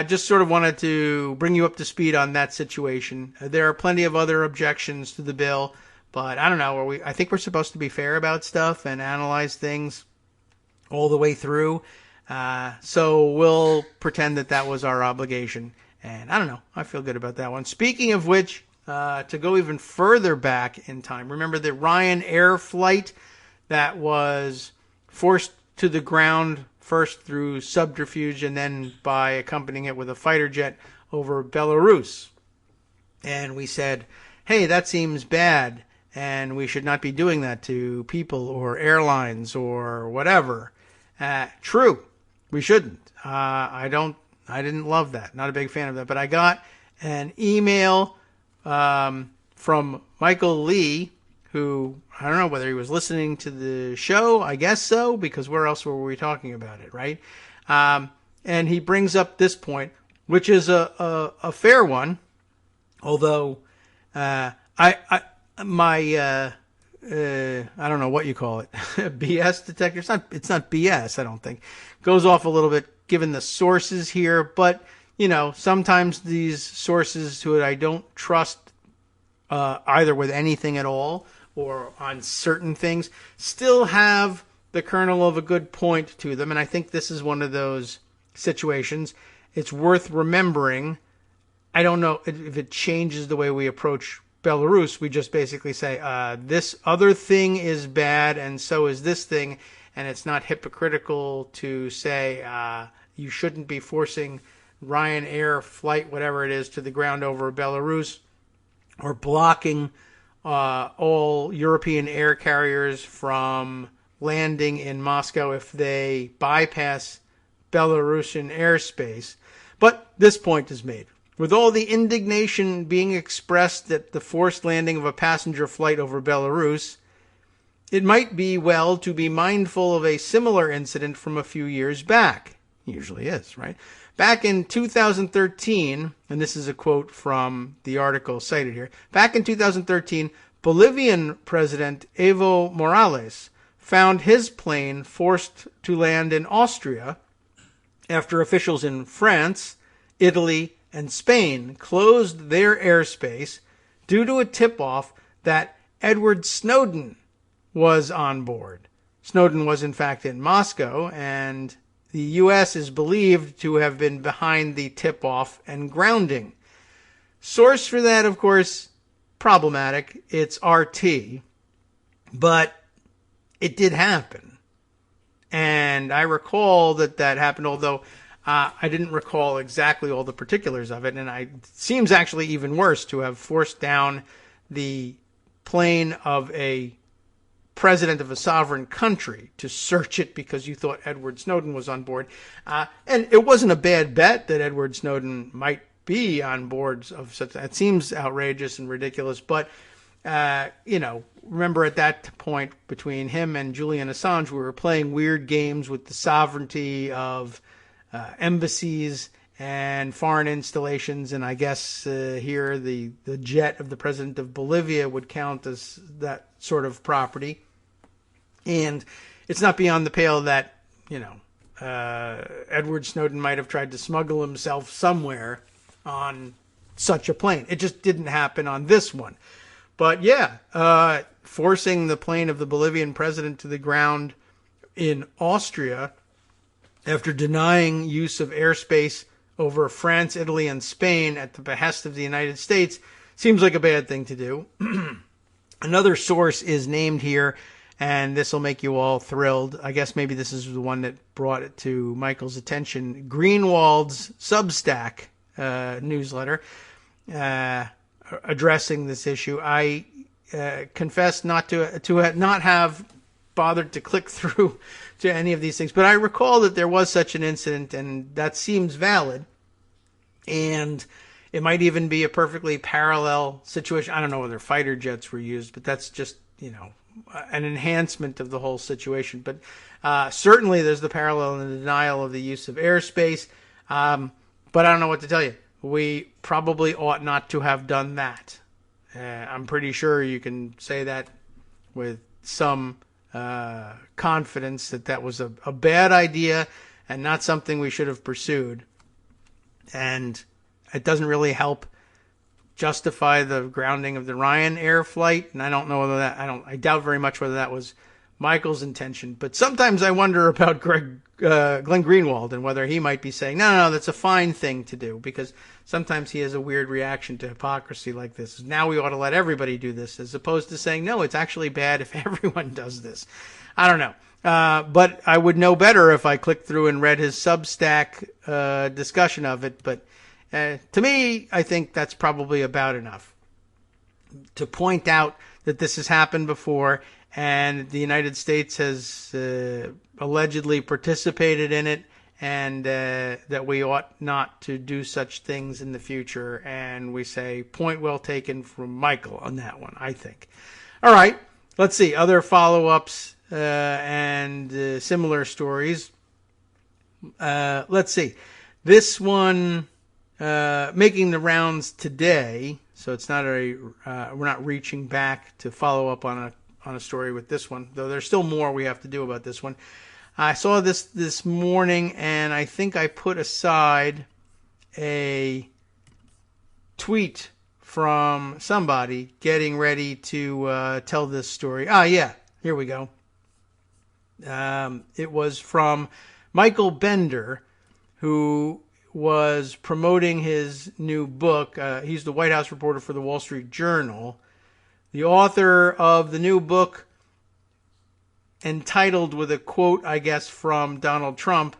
just sort of wanted to bring you up to speed on that situation. There are plenty of other objections to the bill, but I don't know. I think we're supposed to be fair about stuff and analyze things all the way through. So we'll pretend that was our obligation. And I don't know. I feel good about that one. Speaking of which, to go even further back in time, remember the Ryanair flight that was forced to the ground first through subterfuge and then by accompanying it with a fighter jet over Belarus. And we said, hey, that seems bad, and we should not be doing that to people or airlines or whatever. True, we shouldn't. I didn't love that. Not a big fan of that. But I got an email from Michael Lee, who, I don't know whether he was listening to the show. I guess so, because where else were we talking about it, right? And he brings up this point, which is a fair one, although I My I don't know what you call it, BS detector. It's not BS. I don't think goes off a little bit given the sources here, but sometimes these sources to it I don't trust either with anything at all or on certain things still have the kernel of a good point to them, and I think this is one of those situations. It's worth remembering. I don't know if it changes the way we approach Belarus. We just basically say this other thing is bad and so is this thing, and it's not hypocritical to say you shouldn't be forcing Ryanair flight, whatever it is, to the ground over Belarus, or blocking all European air carriers from landing in Moscow if they bypass Belarusian airspace. But this point is made. With all the indignation being expressed at the forced landing of a passenger flight over Belarus, it might be well to be mindful of a similar incident from a few years back. Usually is, right? Back in 2013, and this is a quote from the article cited here, back in 2013, Bolivian President Evo Morales found his plane forced to land in Austria after officials in France, Italy, and Spain closed their airspace due to a tip-off that Edward Snowden was on board. Snowden was in fact in Moscow, and the U.S. is believed to have been behind the tip-off and grounding. Source for that, of course, problematic. It's RT, but it did happen. And I recall that happened, although I didn't recall exactly all the particulars of it, and it seems actually even worse to have forced down the plane of a president of a sovereign country to search it because you thought Edward Snowden was on board. And it wasn't a bad bet that Edward Snowden might be on board of such. It seems outrageous and ridiculous, but remember at that point between him and Julian Assange, we were playing weird games with the sovereignty of embassies and foreign installations, and I guess here the jet of the president of Bolivia would count as that sort of property. And it's not beyond the pale that Edward Snowden might have tried to smuggle himself somewhere on such a plane. It just didn't happen on this one. But yeah, forcing the plane of the Bolivian president to the ground in Austria after denying use of airspace over France, Italy, and Spain at the behest of the United States seems like a bad thing to do. Another source is named here, and this will make you all thrilled. I guess maybe this is the one that brought it to Michael's attention. Greenwald's Substack newsletter addressing this issue. I confess not to not have bothered to click through to any of these things, but I recall that there was such an incident, and that seems valid. And it might even be a perfectly parallel situation. I don't know whether fighter jets were used, but that's just, an enhancement of the whole situation. But certainly there's the parallel in the denial of the use of airspace. But I don't know what to tell you. We probably ought not to have done that. I'm pretty sure you can say that with some confidence that was a bad idea and not something we should have pursued. And it doesn't really help justify the grounding of the Ryanair flight. And I don't know whether I doubt very much whether that was Michael's intention. But sometimes I wonder about Glenn Greenwald and whether he might be saying, no, that's a fine thing to do, because sometimes he has a weird reaction to hypocrisy like this. Now we ought to let everybody do this, as opposed to saying, no, it's actually bad if everyone does this. I don't know. But I would know better if I clicked through and read his Substack discussion of it. But to me, I think that's probably about enough to point out that this has happened before, and the United States has allegedly participated in it, and that we ought not to do such things in the future. And we say, point well taken from Michael on that one, I think. All right, let's see. Other follow-ups and similar stories. Let's see. This one making the rounds today, So it's not we're not reaching back to follow up on a story with this one, though there's still more we have to do about this one. I saw this morning, and I think I put aside a tweet from somebody getting ready to tell this story. Yeah, here we go. It was from Michael Bender, who was promoting his new book. He's the White House reporter for the Wall Street Journal. The author of the new book, entitled with a quote, I guess, from Donald Trump,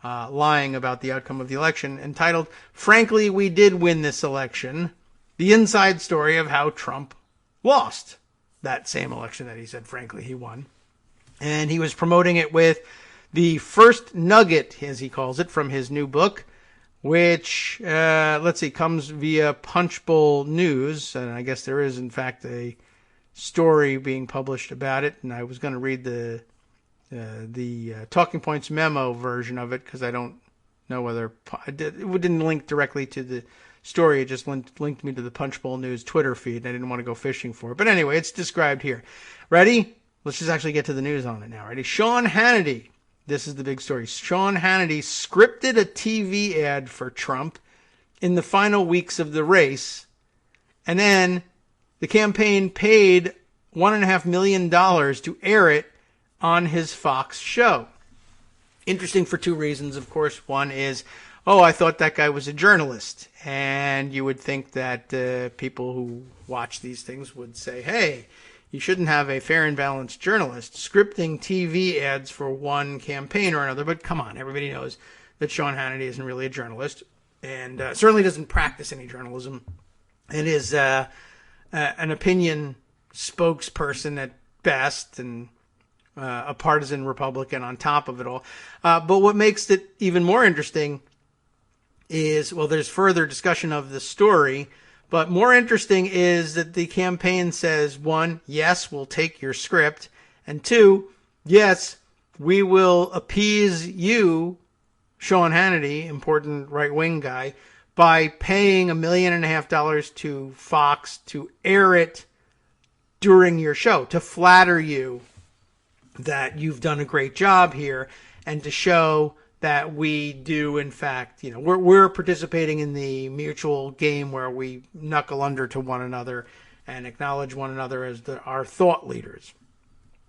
lying about the outcome of the election, entitled, "Frankly, we did win this election. The inside story of how Trump lost that same election that he said, frankly, he won." And he was promoting it with the first nugget, as he calls it, from his new book, which, comes via Punchbowl News. And I guess there is, in fact, a story being published about it. And I was going to read the Talking Points memo version of it, because I don't know whether it didn't link directly to the story. It just linked me to the Punchbowl News Twitter feed, and I didn't want to go fishing for it. But anyway, it's described here. Ready? Let's just actually get to the news on it now. Ready? Sean Hannity. This is the big story. Sean Hannity scripted a TV ad for Trump in the final weeks of the race, and then the campaign paid $1.5 million to air it on his Fox show. Interesting for two reasons, of course. One is, I thought that guy was a journalist. And you would think that people who watch these things would say, hey, you shouldn't have a fair and balanced journalist scripting TV ads for one campaign or another. But come on, everybody knows that Sean Hannity isn't really a journalist, and certainly doesn't practice any journalism, and is an opinion spokesperson at best, and a partisan Republican on top of it all. But what makes it even more interesting is, there's further discussion of the story, but more interesting is that the campaign says, one, yes, we'll take your script, and two, yes, we will appease you, Sean Hannity, important right-wing guy, by paying $1.5 million to Fox to air it during your show, to flatter you that you've done a great job here, and to show that we do, in fact, we're participating in the mutual game where we knuckle under to one another and acknowledge one another as our thought leaders.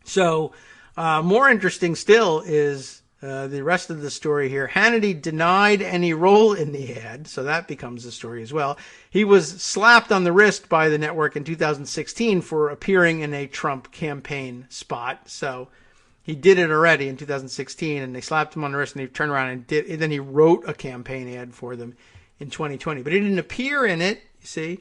So, more interesting still is the rest of the story here. Hannity denied any role in the ad, so that becomes the story as well. He was slapped on the wrist by the network in 2016 for appearing in a Trump campaign spot. So he did it already in 2016, and they slapped him on the wrist, and he turned around and then he wrote a campaign ad for them in 2020. But he didn't appear in it, you see.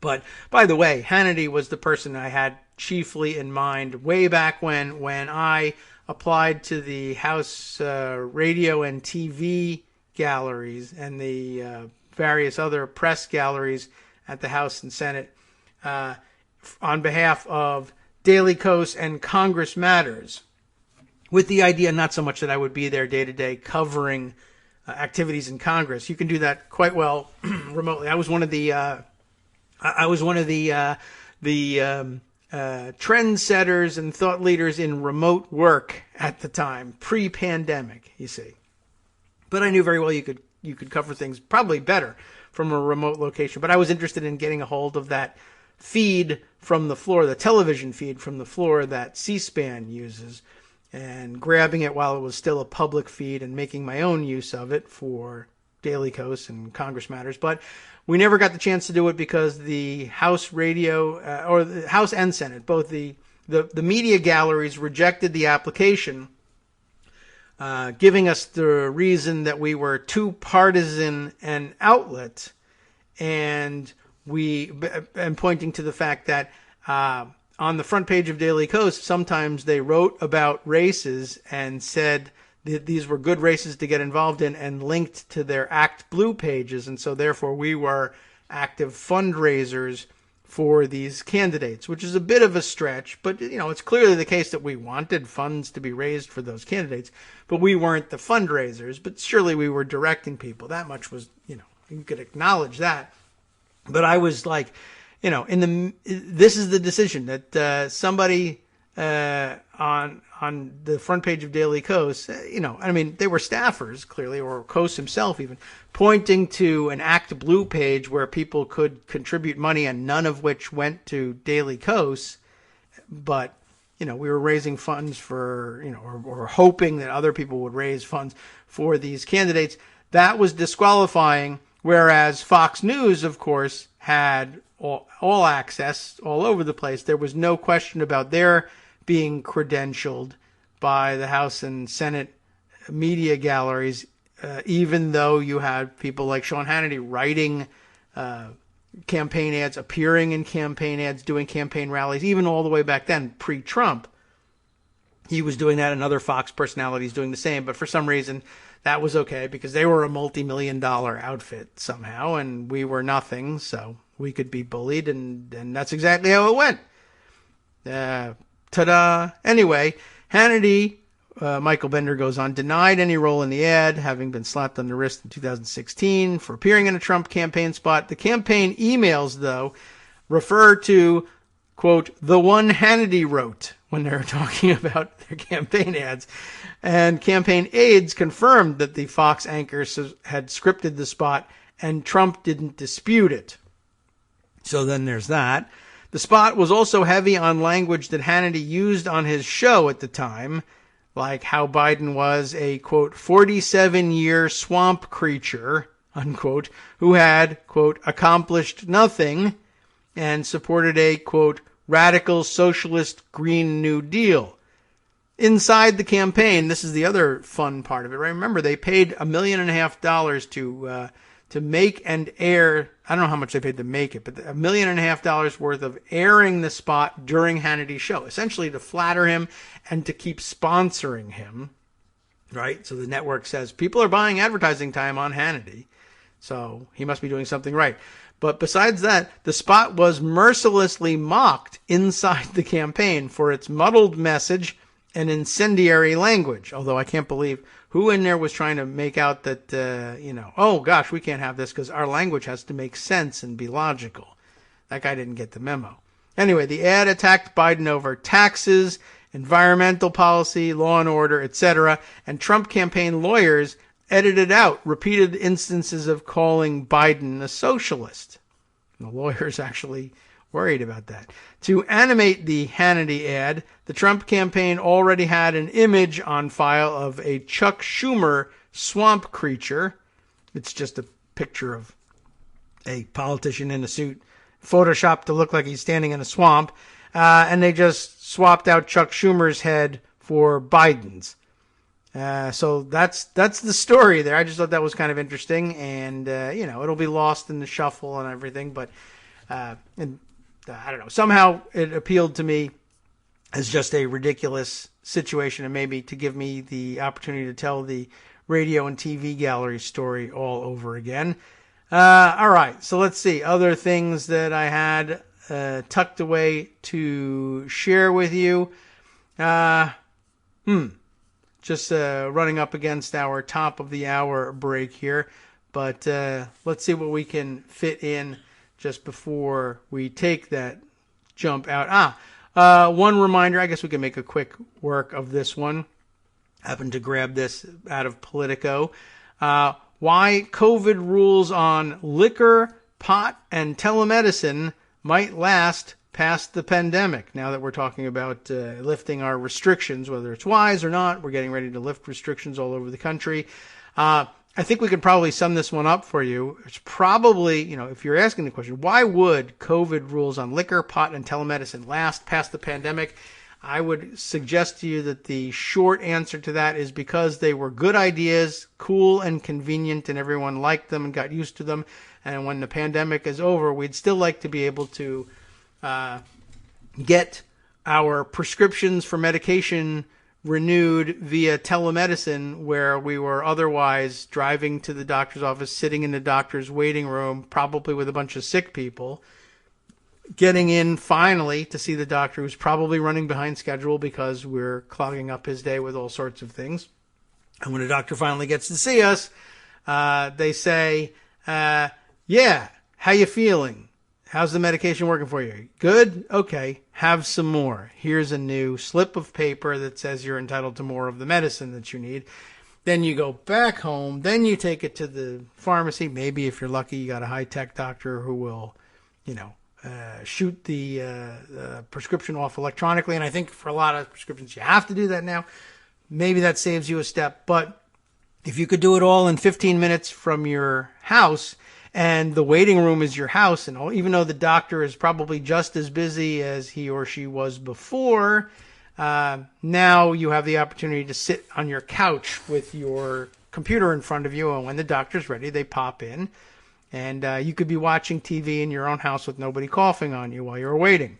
But, by the way, Hannity was the person I had chiefly in mind way back when I applied to the House radio and TV galleries and the various other press galleries at the House and Senate on behalf of Daily Kos and Congress Matters, with the idea not so much that I would be there day to day covering activities in Congress. You can do that quite well remotely. I was one of the trendsetters and thought leaders in remote work at the time, pre-pandemic, you see. But I knew very well you could cover things probably better from a remote location. But I was interested in getting a hold of that feed from the floor, the television feed from the floor that C-SPAN uses, and grabbing it while it was still a public feed and making my own use of it for Daily Kos and Congress Matters. But we never got the chance to do it because the House radio, or the House and Senate, both the media galleries rejected the application, giving us the reason that we were too partisan an outlet, and pointing to the fact that on the front page of Daily Kos, sometimes they wrote about races and said that these were good races to get involved in and linked to their Act Blue pages. And so therefore we were active fundraisers for these candidates, which is a bit of a stretch, but it's clearly the case that we wanted funds to be raised for those candidates, but we weren't the fundraisers. But surely we were directing people. That much was, you could acknowledge that. But I was like, this is the decision that somebody on the front page of Daily Kos, they were staffers clearly, or Kos himself even, pointing to an Act Blue page where people could contribute money, and none of which went to Daily Kos. But we were raising funds for, or hoping that other people would raise funds for these candidates. That was disqualifying. Whereas Fox News, of course, had all access all over the place. There was no question about their being credentialed by the House and Senate media galleries, even though you had people like Sean Hannity writing campaign ads, appearing in campaign ads, doing campaign rallies, even all the way back then, pre-Trump. He was doing that, and other Fox personalities doing the same. But for some reason, that was okay because they were a multi-million-dollar outfit somehow, and we were nothing, so we could be bullied, and that's exactly how it went. Ta-da! Anyway, Hannity, Michael Bender goes on, denied any role in the ad, having been slapped on the wrist in 2016 for appearing in a Trump campaign spot. The campaign emails, though, refer to, quote, the one Hannity wrote when they're talking about their campaign ads. And campaign aides confirmed that the Fox anchors had scripted the spot, and Trump didn't dispute it. So then there's that. The spot was also heavy on language that Hannity used on his show at the time, like how Biden was a, quote, 47-year swamp creature, unquote, who had, quote, accomplished nothing and supported a, quote, radical socialist Green New Deal. Inside the campaign, this is the other fun part of it, right? Remember, they paid $1.5 million to make and air. I don't know how much they paid to make it, but $1.5 million worth of airing the spot during Hannity's show, essentially to flatter him and to keep sponsoring him, right? So the network says people are buying advertising time on Hannity, so he must be doing something right. But besides that, the spot was mercilessly mocked inside the campaign for its muddled message and incendiary language, although I can't believe who in there was trying to make out that, oh gosh, we can't have this because our language has to make sense and be logical. That guy didn't get the memo. Anyway, the ad attacked Biden over taxes, environmental policy, law and order, etc., and Trump campaign lawyers edited out repeated instances of calling Biden a socialist. And the lawyers actually worried about that. To animate the Hannity ad, the Trump campaign already had an image on file of a Chuck Schumer swamp creature. It's just a picture of a politician in a suit, photoshopped to look like he's standing in a swamp. And they just swapped out Chuck Schumer's head for Biden's. So that's the story there. I just thought that was kind of interesting, and it'll be lost in the shuffle and everything. But I don't know. Somehow it appealed to me as just a ridiculous situation, and maybe to give me the opportunity to tell the radio and TV gallery story all over again. All right, so let's see other things that I had tucked away to share with you. Just running up against our top of the hour break here, but let's see what we can fit in just before we take that jump out. One reminder, I guess we can make a quick work of this one. Happened to grab this out of Politico. Why COVID rules on liquor, pot, and telemedicine might last past the pandemic. Now that we're talking about lifting our restrictions, whether it's wise or not, we're getting ready to lift restrictions all over the country. I think we could probably sum this one up for you. It's probably, if you're asking the question, why would COVID rules on liquor, pot, and telemedicine last past the pandemic? I would suggest to you that the short answer to that is because they were good ideas, cool and convenient, and everyone liked them and got used to them. And when the pandemic is over, we'd still like to be able to get our prescriptions for medication renewed via telemedicine, where we were otherwise driving to the doctor's office, sitting in the doctor's waiting room, probably with a bunch of sick people, getting in finally to see the doctor who's probably running behind schedule because we're clogging up his day with all sorts of things. And when the doctor finally gets to see us, they say, yeah, How you feeling? How's the medication working for you? Good? Okay. Have some more. Here's a new slip of paper that says you're entitled to more of the medicine that you need. Then you go back home. Then you take it to the pharmacy. Maybe if you're lucky, you got a high-tech doctor who will, shoot the prescription off electronically. And I think for a lot of prescriptions, you have to do that now. Maybe that saves you a step. But if you could do it all in 15 minutes from your house, and the waiting room is your house, and even though the doctor is probably just as busy as he or she was before, now you have the opportunity to sit on your couch with your computer in front of you, and when the doctor's ready, they pop in, and you could be watching TV in your own house with nobody coughing on you while you're waiting.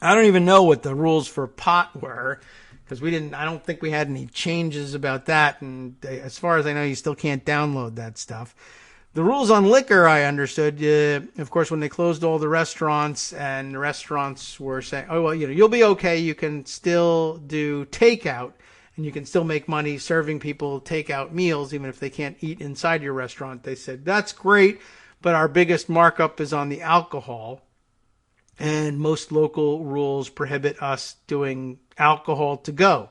I don't even know what the rules for pot were, because I don't think we had any changes about that, and as far as I know, you still can't download that stuff. The rules on liquor, I understood, of course, when they closed all the restaurants, and the restaurants were saying, oh, well, you'll be okay. You can still do takeout, and you can still make money serving people takeout meals, even if they can't eat inside your restaurant. They said, that's great, but our biggest markup is on the alcohol, and most local rules prohibit us doing alcohol to go.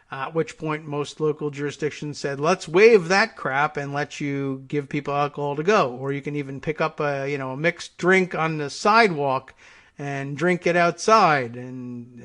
At which point most local jurisdictions said, let's waive that crap and let you give people alcohol to go. Or you can even pick up a mixed drink on the sidewalk and drink it outside, and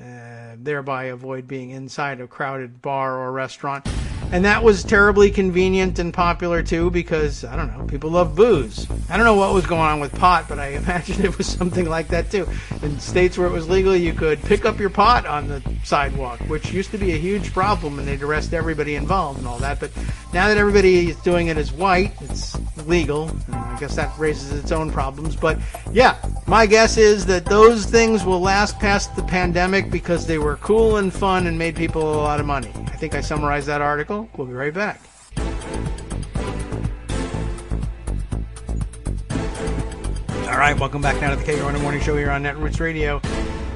thereby avoid being inside a crowded bar or restaurant. And that was terribly convenient and popular too, because, I don't know, people love booze. I don't know what was going on with pot, but I imagine it was something like that too. In states where it was legal, you could pick up your pot on the sidewalk, which used to be a huge problem, and they'd arrest everybody involved and all that. But now that everybody is doing it as white, it's legal, and I guess that raises its own problems. But yeah, my guess is that those things will last past the pandemic because they were cool and fun and made people a lot of money. I think I summarized that article. We'll be right back. All right, welcome back now to the Kagro in the Morning Show here on Netroots Radio.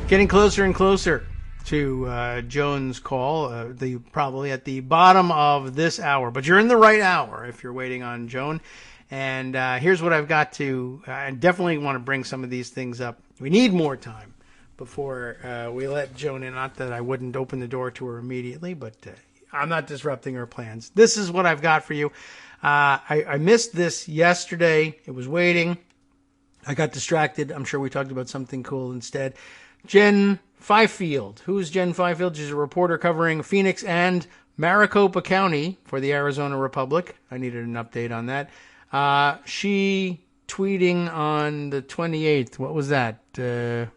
Getting closer and closer to Joan's call, probably at the bottom of this hour. But you're in the right hour if you're waiting on Joan. And here's what I've got to... I definitely want to bring some of these things up. We need more time before we let Joan in. Not that I wouldn't open the door to her immediately, but... I'm not disrupting her plans. This is what I've got for you. I missed this yesterday. It was waiting. I got distracted. I'm sure we talked about something cool instead. Jen Fifield. Who's Jen Fifield? She's a reporter covering Phoenix and Maricopa County for the Arizona Republic. I needed an update on that. She tweeting on the 28th. What was that? The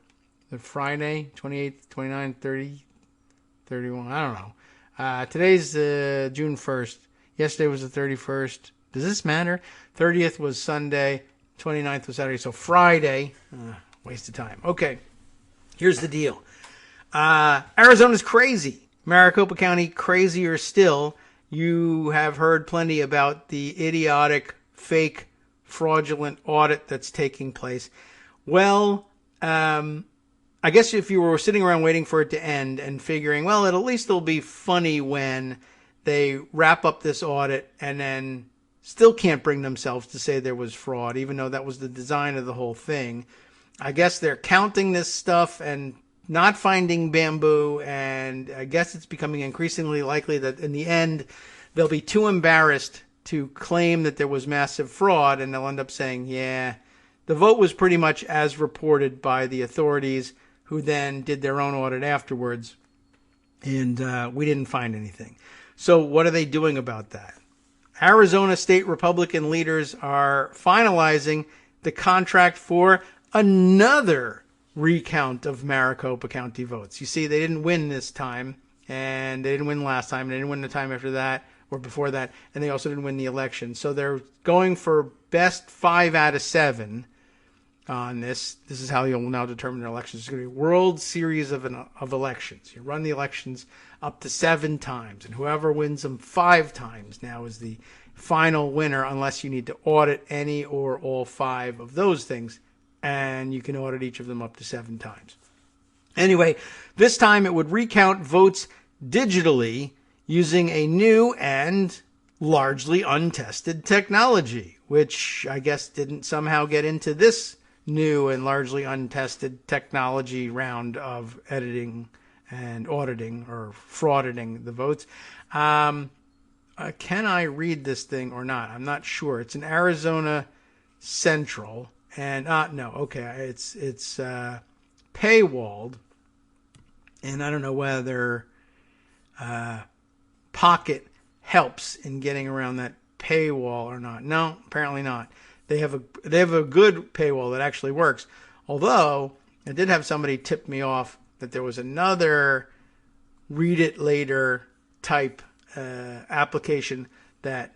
Friday? 28th, 29th, 30, 31? I don't know. Today's June 1st. Yesterday was the 31st. Does this matter? 30th was Sunday. 29th was Saturday. So Friday. Waste of time. Okay. Here's the deal. Arizona's crazy. Maricopa County crazier still. You have heard plenty about the idiotic, fake, fraudulent audit that's taking place. Well, I guess if you were sitting around waiting for it to end and figuring, well, at least it'll be funny when they wrap up this audit and then still can't bring themselves to say there was fraud, even though that was the design of the whole thing. I guess they're counting this stuff and not finding bamboo, and I guess it's becoming increasingly likely that in the end they'll be too embarrassed to claim that there was massive fraud, and they'll end up saying, yeah, the vote was pretty much as reported by the authorities, who then did their own audit afterwards, and we didn't find anything. So what are they doing about that? Arizona state Republican leaders are finalizing the contract for another recount of Maricopa County votes. You see, they didn't win this time, and they didn't win last time, and they didn't win the time after that or before that, and they also didn't win the election. So they're going for best 5 out of 7 on this. This is how you'll now determine the elections. It's going to be a World Series of elections. You run the elections up to 7 times, and whoever wins them 5 times now is the final winner, unless you need to audit any or all 5 of those things, and you can audit each of them up to 7 times. Anyway, this time it would recount votes digitally using a new and largely untested technology, which I guess didn't somehow get into this new and largely untested technology round of editing and auditing or frauditing the votes. Can I read this thing or not? I'm not sure. It's an Arizona Central, and no, okay, it's paywalled, and I don't know whether Pocket helps in getting around that paywall or not. No, apparently not. They have a good paywall that actually works. Although I did have somebody tip me off that there was another read it later type application that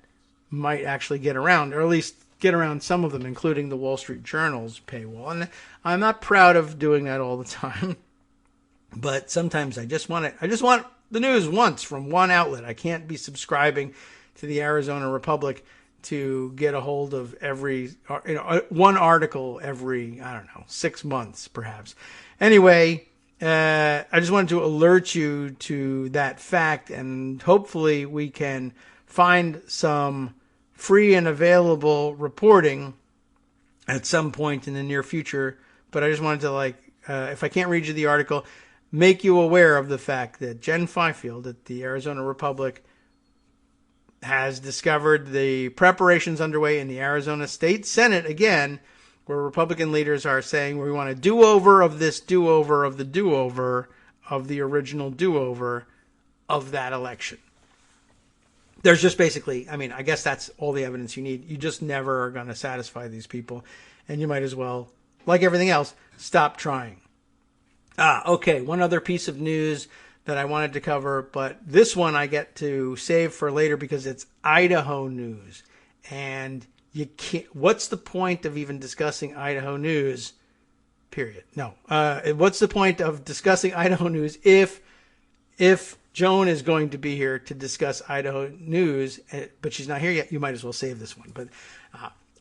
might actually get around, or at least get around some of them, including the Wall Street Journal's paywall. And I'm not proud of doing that all the time, but sometimes I just want the news once from one outlet. I can't be subscribing to the Arizona Republic to get a hold of one article every, 6 months perhaps. Anyway, I just wanted to alert you to that fact, and hopefully we can find some free and available reporting at some point in the near future. But I just wanted to, if I can't read you the article, make you aware of the fact that Jen Fifield at the Arizona Republic has discovered the preparations underway in the Arizona State Senate again, where Republican leaders are saying we want a do-over of this do-over of the do-over of the original do-over of that election. There's just basically, I guess that's all the evidence you need. You just never are going to satisfy these people, and you might as well, like everything else, stop trying. Okay, one other piece of news that I wanted to cover, but this one I get to save for later because it's Idaho news. And you can't, what's the point of even discussing Idaho news? Period. No. What's the point of discussing Idaho news if Joan is going to be here to discuss Idaho news, but she's not here yet? You might as well save this one. But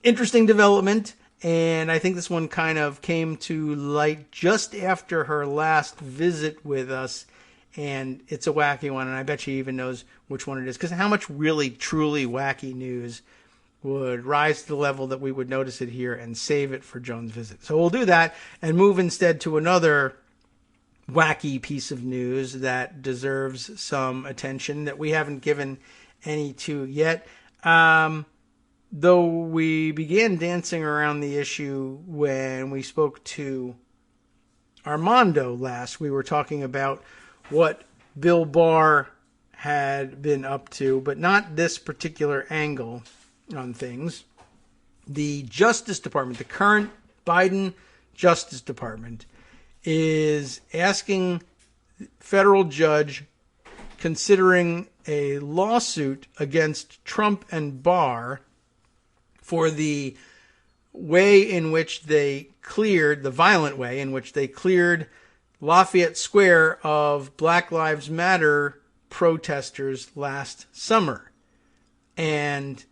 interesting development. And I think this one kind of came to light just after her last visit with us. And it's a wacky one, and I bet she even knows which one it is. Because how much really, truly wacky news would rise to the level that we would notice it here and save it for Joan's visit? So we'll do that and move instead to another wacky piece of news that deserves some attention that we haven't given any to yet. Though we began dancing around the issue when we spoke to Armando last, we were talking about what Bill Barr had been up to, but not this particular angle on things. The Justice Department, the current Biden Justice Department, is asking federal judge considering a lawsuit against Trump and Barr for the way in which they cleared, the violent way in which they cleared Lafayette Square of Black Lives Matter protesters last summer. And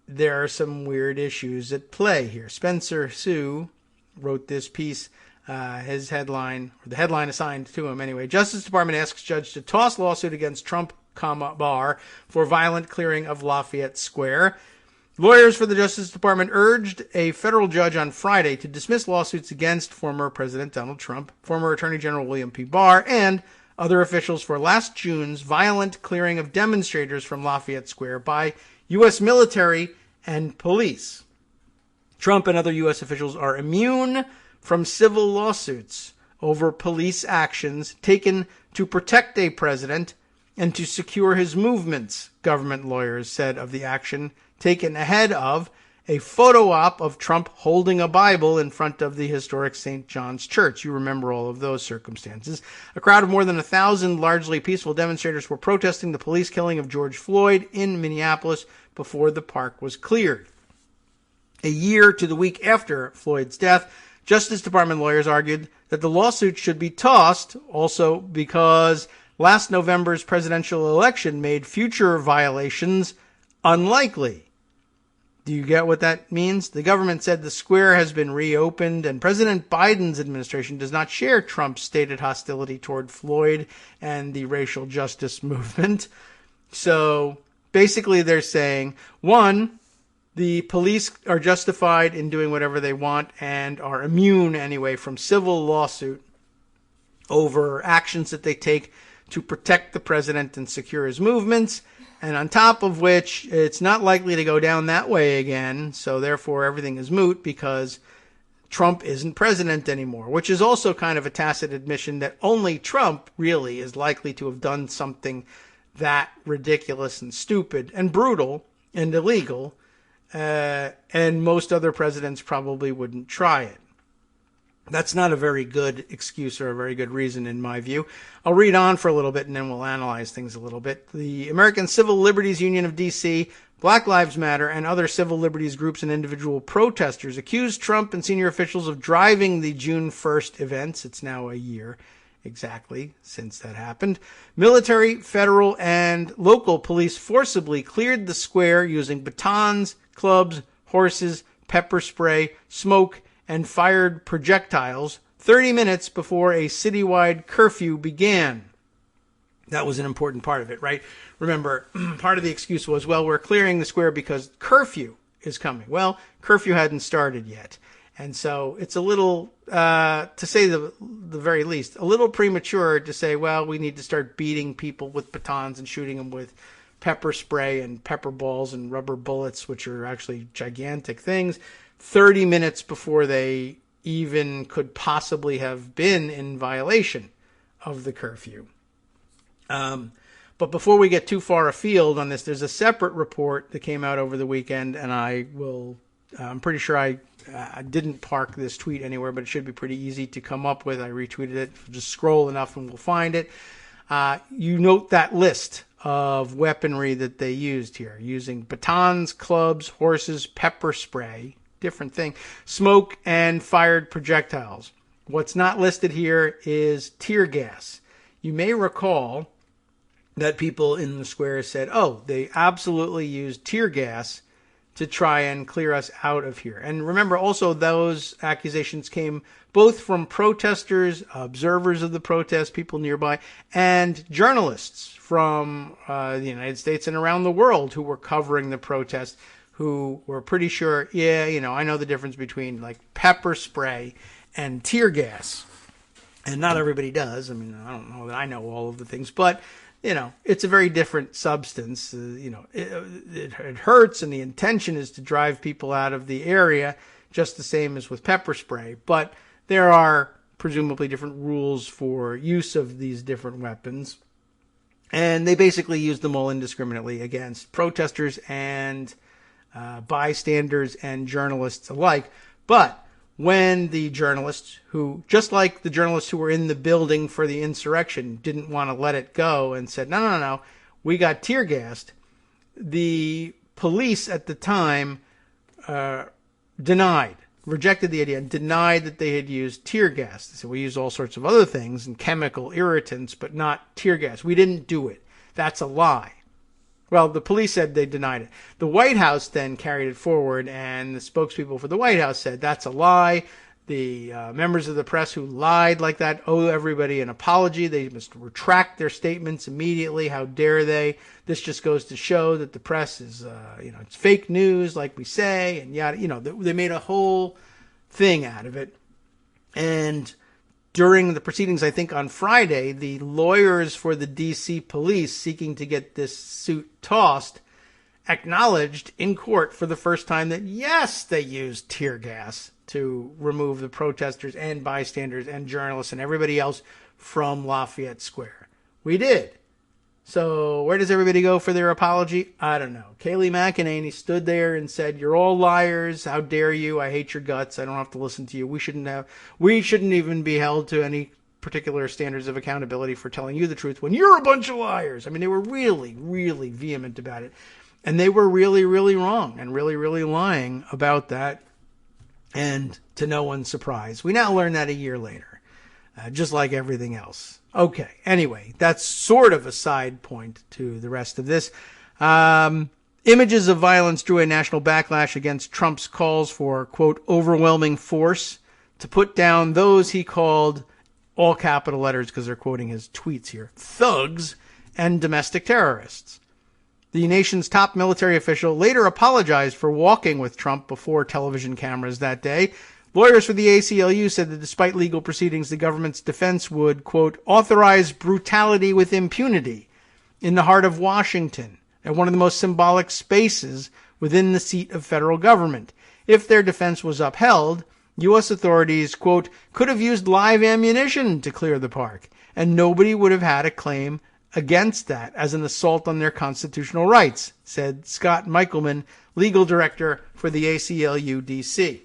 there are some weird issues at play here. Spencer Sue wrote this piece, his headline, or the headline assigned to him anyway. Justice Department asks judge to toss lawsuit against Trump, Barr for violent clearing of Lafayette Square. Lawyers for the Justice Department urged a federal judge on Friday to dismiss lawsuits against former President Donald Trump, former Attorney General William P. Barr, and other officials for last June's violent clearing of demonstrators from Lafayette Square by U.S. military and police. Trump and other U.S. officials are immune from civil lawsuits over police actions taken to protect a president and to secure his movements, government lawyers said of the action taken ahead of a photo op of Trump holding a Bible in front of the historic St. John's Church. You remember all of those circumstances. A crowd of more than 1,000 largely peaceful demonstrators were protesting the police killing of George Floyd in Minneapolis before the park was cleared. A year to the week after Floyd's death, Justice Department lawyers argued that the lawsuit should be tossed, also because last November's presidential election made future violations unlikely. Do you get what that means? The government said the square has been reopened, and President Biden's administration does not share Trump's stated hostility toward Floyd and the racial justice movement. So basically they're saying, one, the police are justified in doing whatever they want and are immune anyway from civil lawsuit over actions that they take to protect the president and secure his movements. And on top of which, it's not likely to go down that way again. So therefore, everything is moot because Trump isn't president anymore, which is also kind of a tacit admission that only Trump really is likely to have done something that ridiculous and stupid and brutal and illegal. And most other presidents probably wouldn't try it. That's not a very good excuse or a very good reason in my view. I'll read on for a little bit and then we'll analyze things a little bit. The American Civil Liberties Union of D.C., Black Lives Matter, and other civil liberties groups and individual protesters accused Trump and senior officials of driving the June 1st events. It's now a year exactly since that happened. Military, federal, and local police forcibly cleared the square using batons, clubs, horses, pepper spray, smoke, and fired projectiles 30 minutes before a citywide curfew began. That was an important part of it, right? Remember, part of the excuse was, well, we're clearing the square because curfew is coming. Well, curfew hadn't started yet. And so it's a little, to say the very least, a little premature to say, well, we need to start beating people with batons and shooting them with pepper spray and pepper balls and rubber bullets, which are actually gigantic things, 30 minutes before they even could possibly have been in violation of the curfew. But before we get too far afield on this, there's a separate report that came out over the weekend, and I'm pretty sure I didn't park this tweet anywhere, but it should be pretty easy to come up with. I retweeted it. Just scroll enough and we'll find it. You note that list of weaponry that they used here, using batons, clubs, horses, pepper spray, different thing, smoke, and fired projectiles. What's not listed here is tear gas. You may recall that people in the square said, oh, they absolutely used tear gas to try and clear us out of here. And remember also, those accusations came both from protesters, observers of the protest, people nearby, and journalists from the United States and around the world who were covering the protest, who were pretty sure, yeah, I know the difference between like pepper spray and tear gas. And not everybody does. I mean, I don't know that I know all of the things, but it's a very different substance. It hurts, and the intention is to drive people out of the area, just the same as with pepper spray. But there are presumably different rules for use of these different weapons. And they basically used them all indiscriminately against protesters and bystanders and journalists alike. But when the journalists who, just like the journalists who were in the building for the insurrection, didn't want to let it go and said, no, we got tear gassed, the police at the time rejected the idea and denied that they had used tear gas. They said, we use all sorts of other things and chemical irritants, but not tear gas. We didn't do it. That's a lie. Well, the police said they denied it. The White House then carried it forward, and the spokespeople for the White House said that's a lie. The members of the press who lied like that owe everybody an apology. They must retract their statements immediately. How dare they? This just goes to show that the press is, it's fake news, like we say, and yada. They made a whole thing out of it. And during the proceedings, I think on Friday, the lawyers for the D.C. police seeking to get this suit tossed acknowledged in court for the first time that, yes, they used tear gas to remove the protesters and bystanders and journalists and everybody else from Lafayette Square. We did. So where does everybody go for their apology? I don't know. Kayleigh McEnany stood there and said, you're all liars. How dare you? I hate your guts. I don't have to listen to you. We shouldn't even be held to any particular standards of accountability for telling you the truth when you're a bunch of liars. I mean, they were really, really vehement about it. And they were really, really wrong and really, really lying about that. And to no one's surprise, we now learn that a year later, just like everything else. Okay, anyway, that's sort of a side point to the rest of this. Images of violence drew a national backlash against Trump's calls for, quote, overwhelming force to put down those he called, all capital letters because they're quoting his tweets here, thugs and domestic terrorists. The nation's top military official later apologized for walking with Trump before television cameras that day. Lawyers for the ACLU said that despite legal proceedings, the government's defense would, quote, authorize brutality with impunity in the heart of Washington, at one of the most symbolic spaces within the seat of federal government. If their defense was upheld, U.S. authorities, quote, could have used live ammunition to clear the park, and nobody would have had a claim against that as an assault on their constitutional rights, said Scott Michelman, legal director for the ACLU DC.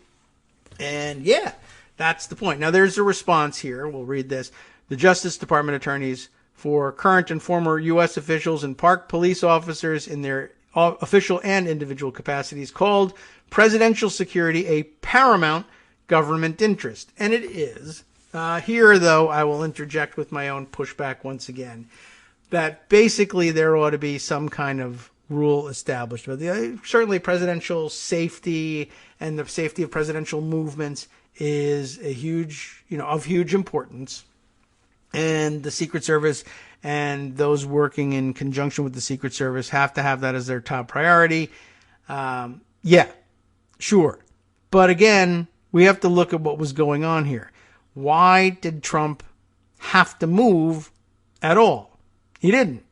And yeah, that's the point. Now there's a response here. We'll read this. The Justice Department attorneys for current and former U.S. officials and park police officers in their official and individual capacities called presidential security a paramount government interest. And it is. Here, though, I will interject with my own pushback once again, that basically there ought to be some kind of rule established. But certainly presidential safety and the safety of presidential movements is a huge, of huge importance. And the Secret Service and those working in conjunction with the Secret Service have to have that as their top priority. Yeah, sure. But again, we have to look at what was going on here. Why did Trump have to move at all? He didn't.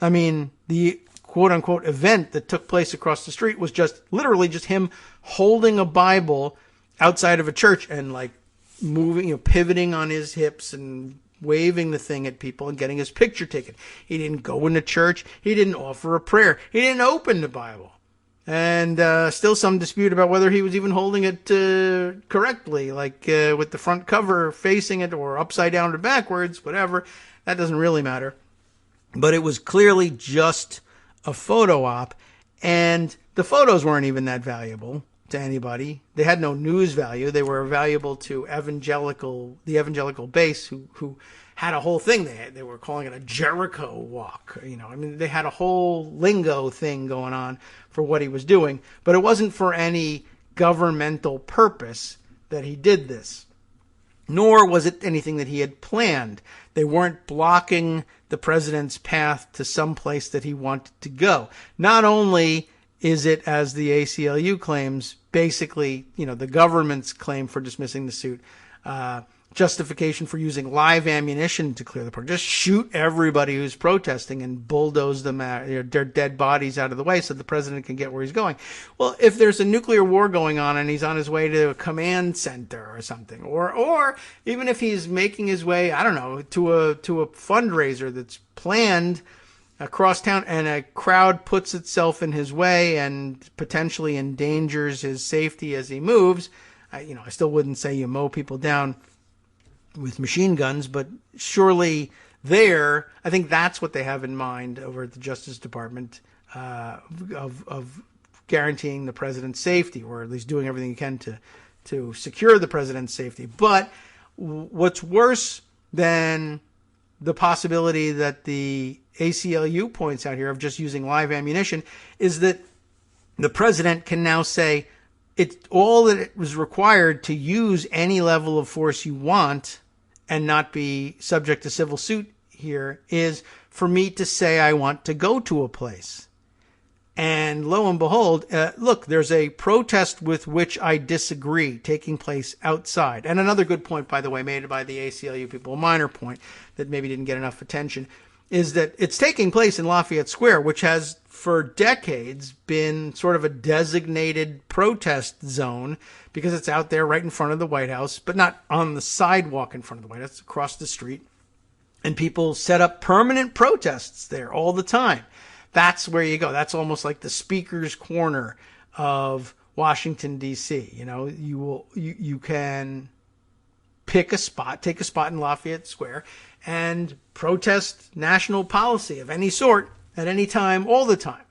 I mean, the quote-unquote event that took place across the street was just literally just him holding a Bible outside of a church and like moving, pivoting on his hips and waving the thing at people and getting his picture taken. He didn't go into church. He didn't offer a prayer. He didn't open the Bible. And still some dispute about whether he was even holding it correctly, like with the front cover facing it or upside down or backwards, whatever. That doesn't really matter. But it was clearly just a photo op, and the photos weren't even that valuable to anybody. They had no news value. They were valuable to the evangelical base who had a whole thing. They were calling it a Jericho walk. They had a whole lingo thing going on for what he was doing, but it wasn't for any governmental purpose that he did this, nor was it anything that he had planned. They weren't blocking the president's path to some place that he wanted to go. Not only is it, as the ACLU claims, basically, the government's claim for dismissing the suit, justification for using live ammunition to clear the park. Just shoot everybody who's protesting and bulldoze them their dead bodies out of the way so the president can get where he's going. Well, if there's a nuclear war going on and he's on his way to a command center or something, or even if he's making his way, I don't know, to a fundraiser that's planned across town and a crowd puts itself in his way and potentially endangers his safety as he moves, I still wouldn't say you mow people down with machine guns, but surely I think that's what they have in mind over at the Justice Department, of guaranteeing the president's safety, or at least doing everything you can to secure the president's safety. But what's worse than the possibility that the ACLU points out here of just using live ammunition is that the president can now say, it's all that it was required to use any level of force you want and not be subject to civil suit here is for me to say I want to go to a place. And lo and behold, look, there's a protest with which I disagree taking place outside. And another good point, by the way, made by the ACLU people, a minor point that maybe didn't get enough attention, is that it's taking place in Lafayette Square, which has for decades been sort of a designated protest zone because it's out there right in front of the White House, but not on the sidewalk in front of the White House, it's across the street. And people set up permanent protests there all the time. That's where you go. That's almost like the speaker's corner of Washington, D.C. You can take a spot in Lafayette Square and protest national policy of any sort at any time, all the time.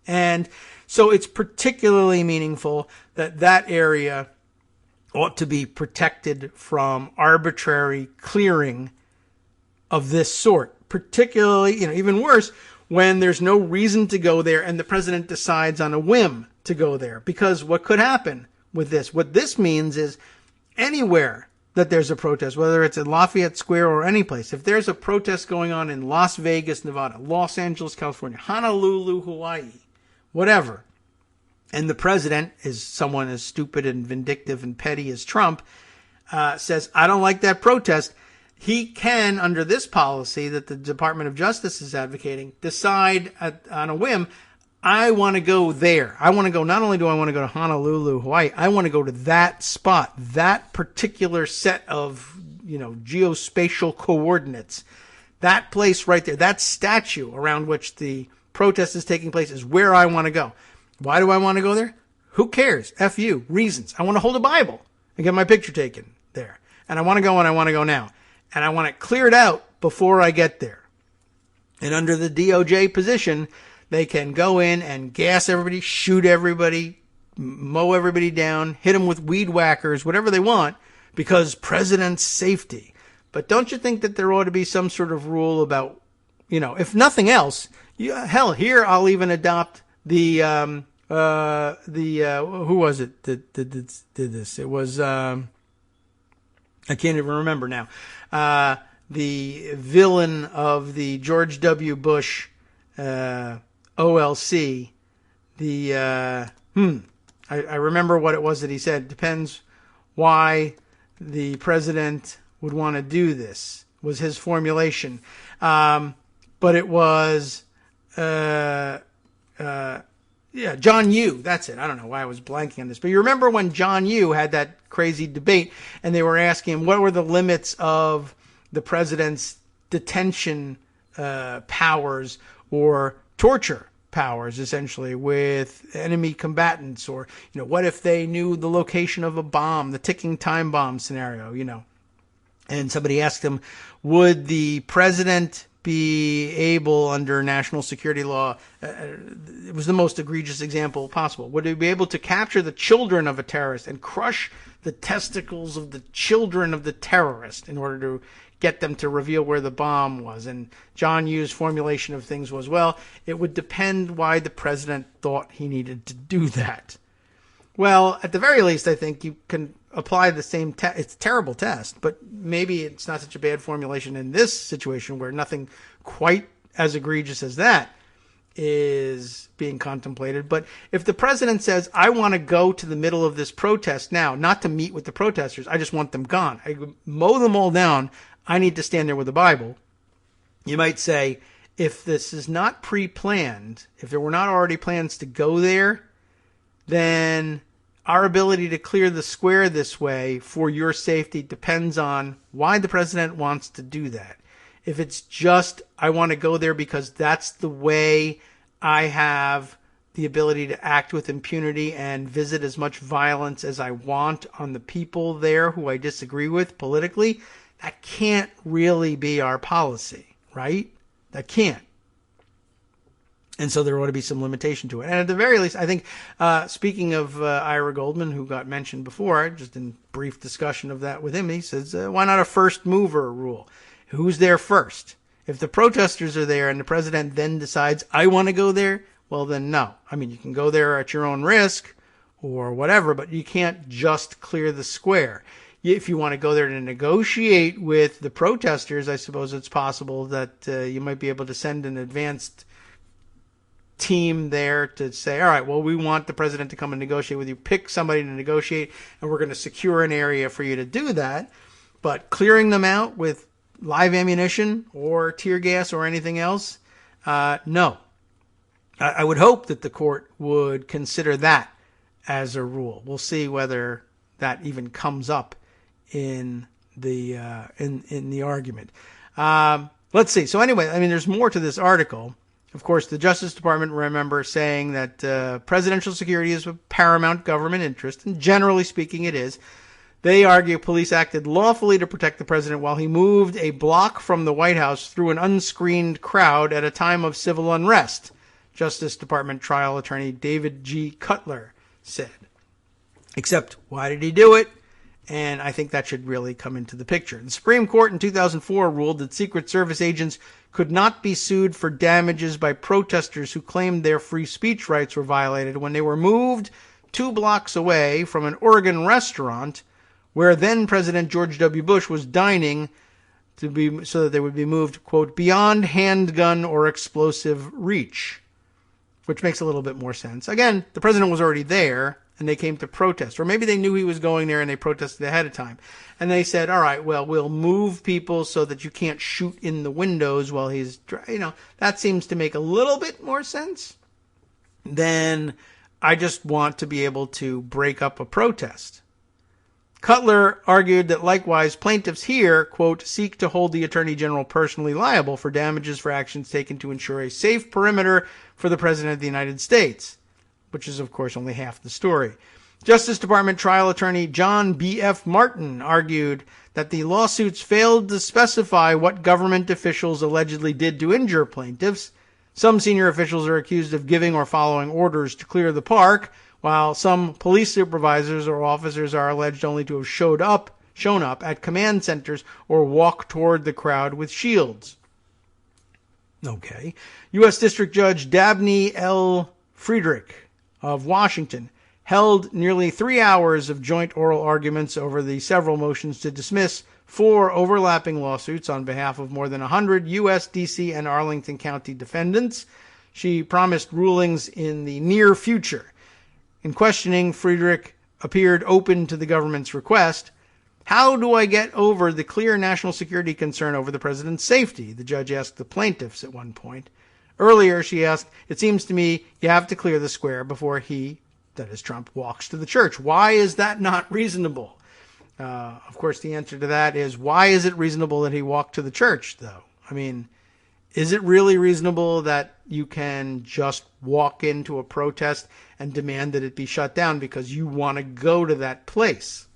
And so it's particularly meaningful that area ought to be protected from arbitrary clearing of this sort, particularly, even worse, when there's no reason to go there and the president decides on a whim to go there. Because what could happen with this? What this means is anywhere that there's a protest, whether it's in Lafayette Square or any place. If there's a protest going on in Las Vegas, Nevada, Los Angeles, California, Honolulu, Hawaii, whatever, and the president is someone as stupid and vindictive and petty as Trump, says, I don't like that protest, he can, under this policy that the Department of Justice is advocating, decide on a whim, I want to go there. I want to go, not only do I want to go to Honolulu, Hawaii, I want to go to that spot, that particular set of, geospatial coordinates. That place right there, that statue around which the protest is taking place is where I want to go. Why do I want to go there? Who cares? F you. Reasons. I want to hold a Bible and get my picture taken there. And I want to go and I want to go now. And I want it cleared out before I get there. And under the DOJ position, they can go in and gas everybody, shoot everybody, mow everybody down, hit them with weed whackers, whatever they want, because president's safety. But don't you think that there ought to be some sort of rule about, if nothing else, hell, here I'll even adopt the who was it that did this? It was, I can't even remember now. The villain of the George W. Bush, OLC, I remember what it was that he said. Depends why the president would want to do this, was his formulation. But it was, John Yoo. That's it. I don't know why I was blanking on this. But you remember when John Yoo had that crazy debate and they were asking him what were the limits of the president's detention powers or torture powers, essentially, with enemy combatants, or what if they knew the location of a bomb, the ticking time bomb scenario, and somebody asked him, would the president be able, under national security law, it was the most egregious example possible, would he be able to capture the children of a terrorist and crush the testicles of the children of the terrorist in order to get them to reveal where the bomb was? And John Yoo's formulation of things was, well, it would depend why the president thought he needed to do that. Well, at the very least, I think you can apply the same test. It's a terrible test, but maybe it's not such a bad formulation in this situation where nothing quite as egregious as that is being contemplated. But if the president says, I want to go to the middle of this protest now, not to meet with the protesters, I just want them gone, I mow them all down, I need to stand there with the Bible. You might say, if this is not pre-planned, if there were not already plans to go there, then our ability to clear the square this way for your safety depends on why the president wants to do that. If it's just, I want to go there because that's the way I have the ability to act with impunity and visit as much violence as I want on the people there who I disagree with politically, that can't really be our policy, right? That can't. And so there ought to be some limitation to it. And at the very least, I think, speaking of Ira Goldman, who got mentioned before, just in brief discussion of that with him, he says, why not a first mover rule? Who's there first? If the protesters are there and the president then decides, I want to go there, well, then no. I mean, you can go there at your own risk or whatever, but you can't just clear the square. If you want to go there to negotiate with the protesters, I suppose it's possible that you might be able to send an advanced team there to say, all right, well, we want the president to come and negotiate with you. Pick somebody to negotiate, and we're going to secure an area for you to do that. But clearing them out with live ammunition or tear gas or anything else, no. I would hope that the court would consider that as a rule. We'll see whether that even comes up in the argument. Let's see. So anyway, I mean, there's more to this article. Of course, the Justice Department, remember, saying that presidential security is of paramount government interest, and generally speaking it is. They argue police acted lawfully to protect the president while he moved a block from the White House through an unscreened crowd at a time of civil unrest, Justice Department trial attorney David G. Cutler said. Except, why did he do it? And I think that should really come into the picture. The Supreme Court in 2004 ruled that Secret Service agents could not be sued for damages by protesters who claimed their free speech rights were violated when they were moved 2 blocks away from an Oregon restaurant where then President George W. Bush was dining so that they would be moved, quote, beyond handgun or explosive reach, which makes a little bit more sense. Again, the president was already there, and they came to protest. Or maybe they knew he was going there and they protested ahead of time. And they said, all right, well, we'll move people so that you can't shoot in the windows while he's, that seems to make a little bit more sense than I just want to be able to break up a protest. Cutler argued that likewise plaintiffs here, quote, seek to hold the Attorney General personally liable for damages for actions taken to ensure a safe perimeter for the President of the United States, which is, of course, only half the story. Justice Department trial attorney John B.F. Martin argued that the lawsuits failed to specify what government officials allegedly did to injure plaintiffs. Some senior officials are accused of giving or following orders to clear the park, while some police supervisors or officers are alleged only to have shown up at command centers or walked toward the crowd with shields. Okay. U.S. District Judge Dabney L. Friedrich of Washington held nearly 3 hours of joint oral arguments over the several motions to dismiss 4 overlapping lawsuits on behalf of more than 100 U.S., D.C., and Arlington County defendants. She promised rulings in the near future. In questioning, Friedrich appeared open to the government's request. How do I get over the clear national security concern over the president's safety? The judge asked the plaintiffs at one point. Earlier, she asked, it seems to me you have to clear the square before he, that is Trump, walks to the church. Why is that not reasonable? Of course, the answer to that is, why is it reasonable that he walked to the church, though? I mean, is it really reasonable that you can just walk into a protest and demand that it be shut down because you want to go to that place?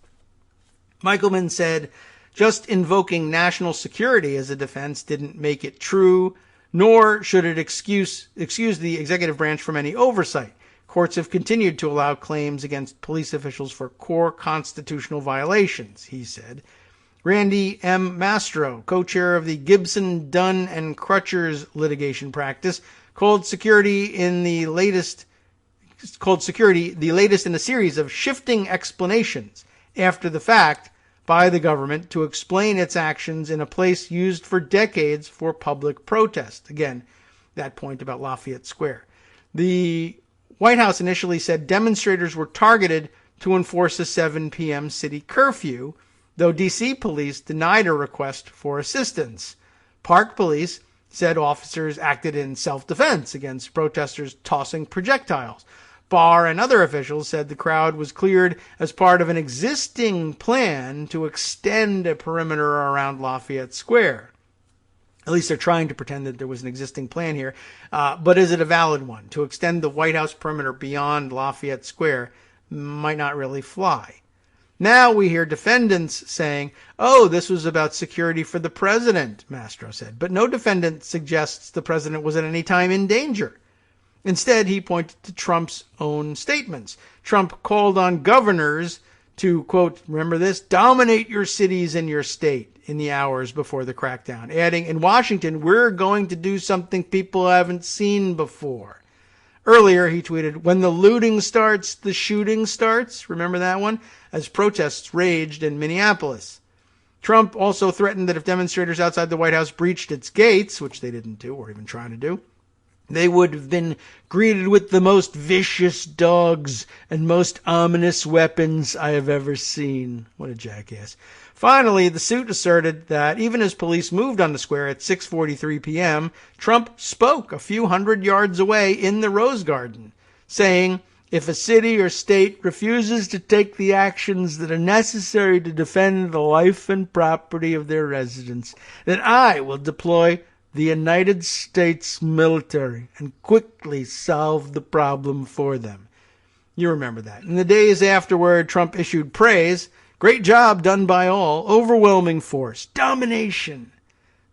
Michelman said, just invoking national security as a defense didn't make it true, nor should it excuse the executive branch from any oversight. Courts have continued to allow claims against police officials for core constitutional violations, he said. Randy M. Mastro, co-chair of the Gibson, Dunn, and Crutchers litigation practice, called security the latest in a series of shifting explanations after the fact by the government to explain its actions in a place used for decades for public protest. Again, that point about Lafayette Square. The White House initially said demonstrators were targeted to enforce a 7 p.m. city curfew, though D.C. police denied a request for assistance. Park police said officers acted in self-defense against protesters tossing projectiles. Barr and other officials said the crowd was cleared as part of an existing plan to extend a perimeter around Lafayette Square. At least they're trying to pretend that there was an existing plan here. But is it a valid one? To extend the White House perimeter beyond Lafayette Square might not really fly. Now we hear defendants saying, oh, this was about security for the president, Mastro said. But no defendant suggests the president was at any time in danger. Instead, he pointed to Trump's own statements. Trump called on governors to, quote, remember this, dominate your cities and your state in the hours before the crackdown, adding, in Washington, we're going to do something people haven't seen before. Earlier, he tweeted, when the looting starts, the shooting starts. Remember that one? As protests raged in Minneapolis. Trump also threatened that if demonstrators outside the White House breached its gates, which they didn't do or even trying to do, they would have been greeted with the most vicious dogs and most ominous weapons I have ever seen. What a jackass. Finally, the suit asserted that even as police moved on the square at 6:43 p.m., Trump spoke a few hundred yards away in the Rose Garden, saying, if a city or state refuses to take the actions that are necessary to defend the life and property of their residents, then I will deploy the United States military and quickly solve the problem for them. You remember that. In the days afterward, Trump issued praise. Great job done by all. Overwhelming force. Domination.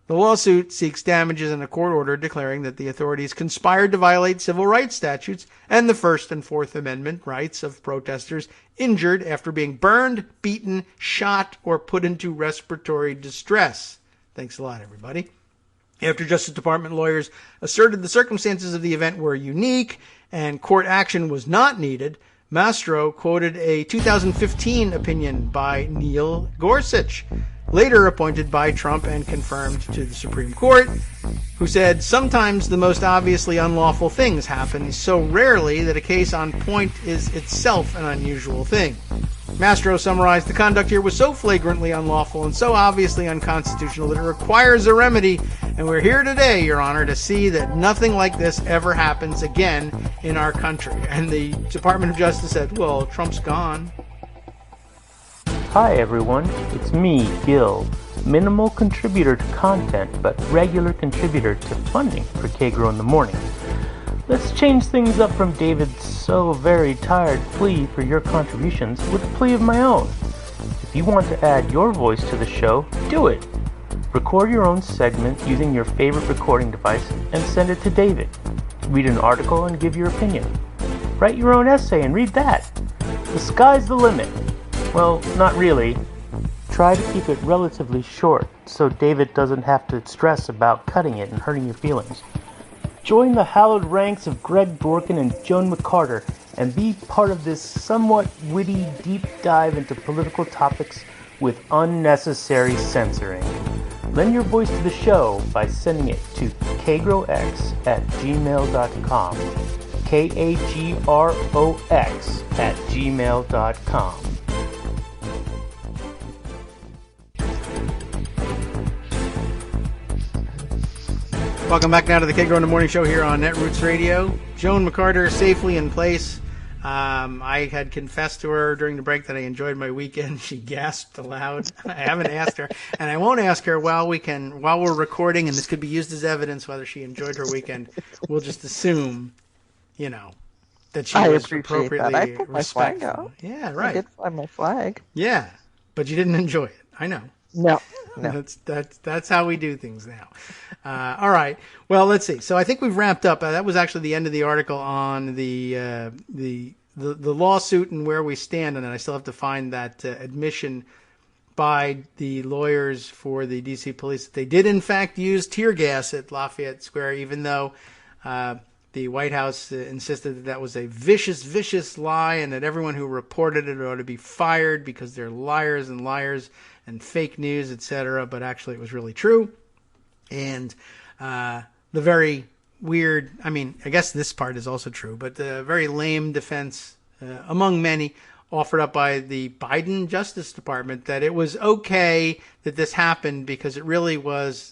The lawsuit seeks damages in a court order declaring that the authorities conspired to violate civil rights statutes and the First and Fourth Amendment rights of protesters injured after being burned, beaten, shot, or put into respiratory distress. Thanks a lot, everybody. After Justice Department lawyers asserted the circumstances of the event were unique and court action was not needed, Mastro quoted a 2015 opinion by Neil Gorsuch, later appointed by Trump and confirmed to the Supreme Court, who said, "Sometimes the most obviously unlawful things happen so rarely that a case on point is itself an unusual thing." Mastro summarized, "The conduct here was so flagrantly unlawful and so obviously unconstitutional that it requires a remedy, and we're here today, Your Honor, to see that nothing like this ever happens again in our country." And the Department of Justice said, "Well, Trump's gone." Hi everyone, it's me, Gil. Minimal contributor to content, but regular contributor to funding for Kagro in the morning. Let's change things up from David's so very tired plea for your contributions with a plea of my own. If you want to add your voice to the show, do it. Record your own segment using your favorite recording device and send it to David. Read an article and give your opinion. Write your own essay and read that. The sky's the limit. Well, not really. Try to keep it relatively short so David doesn't have to stress about cutting it and hurting your feelings. Join the hallowed ranks of Greg Dworkin and Joan McCarter and be part of this somewhat witty deep dive into political topics with unnecessary censoring. Lend your voice to the show by sending it to kagrox@gmail.com. KAGROX@gmail.com. Welcome back now to the Kagro in the Morning Show here on Netroots Radio. Joan McCarter safely in place. I had confessed to her during the break that I enjoyed my weekend. She gasped aloud. I haven't asked her, and I won't ask her while we're recording, and this could be used as evidence whether she enjoyed her weekend. We'll just assume, that she was appropriately that. I put my flag respectful. out. Yeah, right. I did fly my flag. Yeah, but you didn't enjoy it. I know. No. That's how we do things now. All right. Well, let's see. So I think we've wrapped up. That was actually the end of the article on the lawsuit and where we stand on it. I still have to find that admission by the lawyers for the D.C. police that they did in fact use tear gas at Lafayette Square, even though the White House insisted that was a vicious, vicious lie and that everyone who reported it ought to be fired because they're liars and fake news, etc. But actually it was really true. And the very weird, I guess this part is also true, but the very lame defense among many offered up by the Biden Justice Department that it was okay that this happened because it really was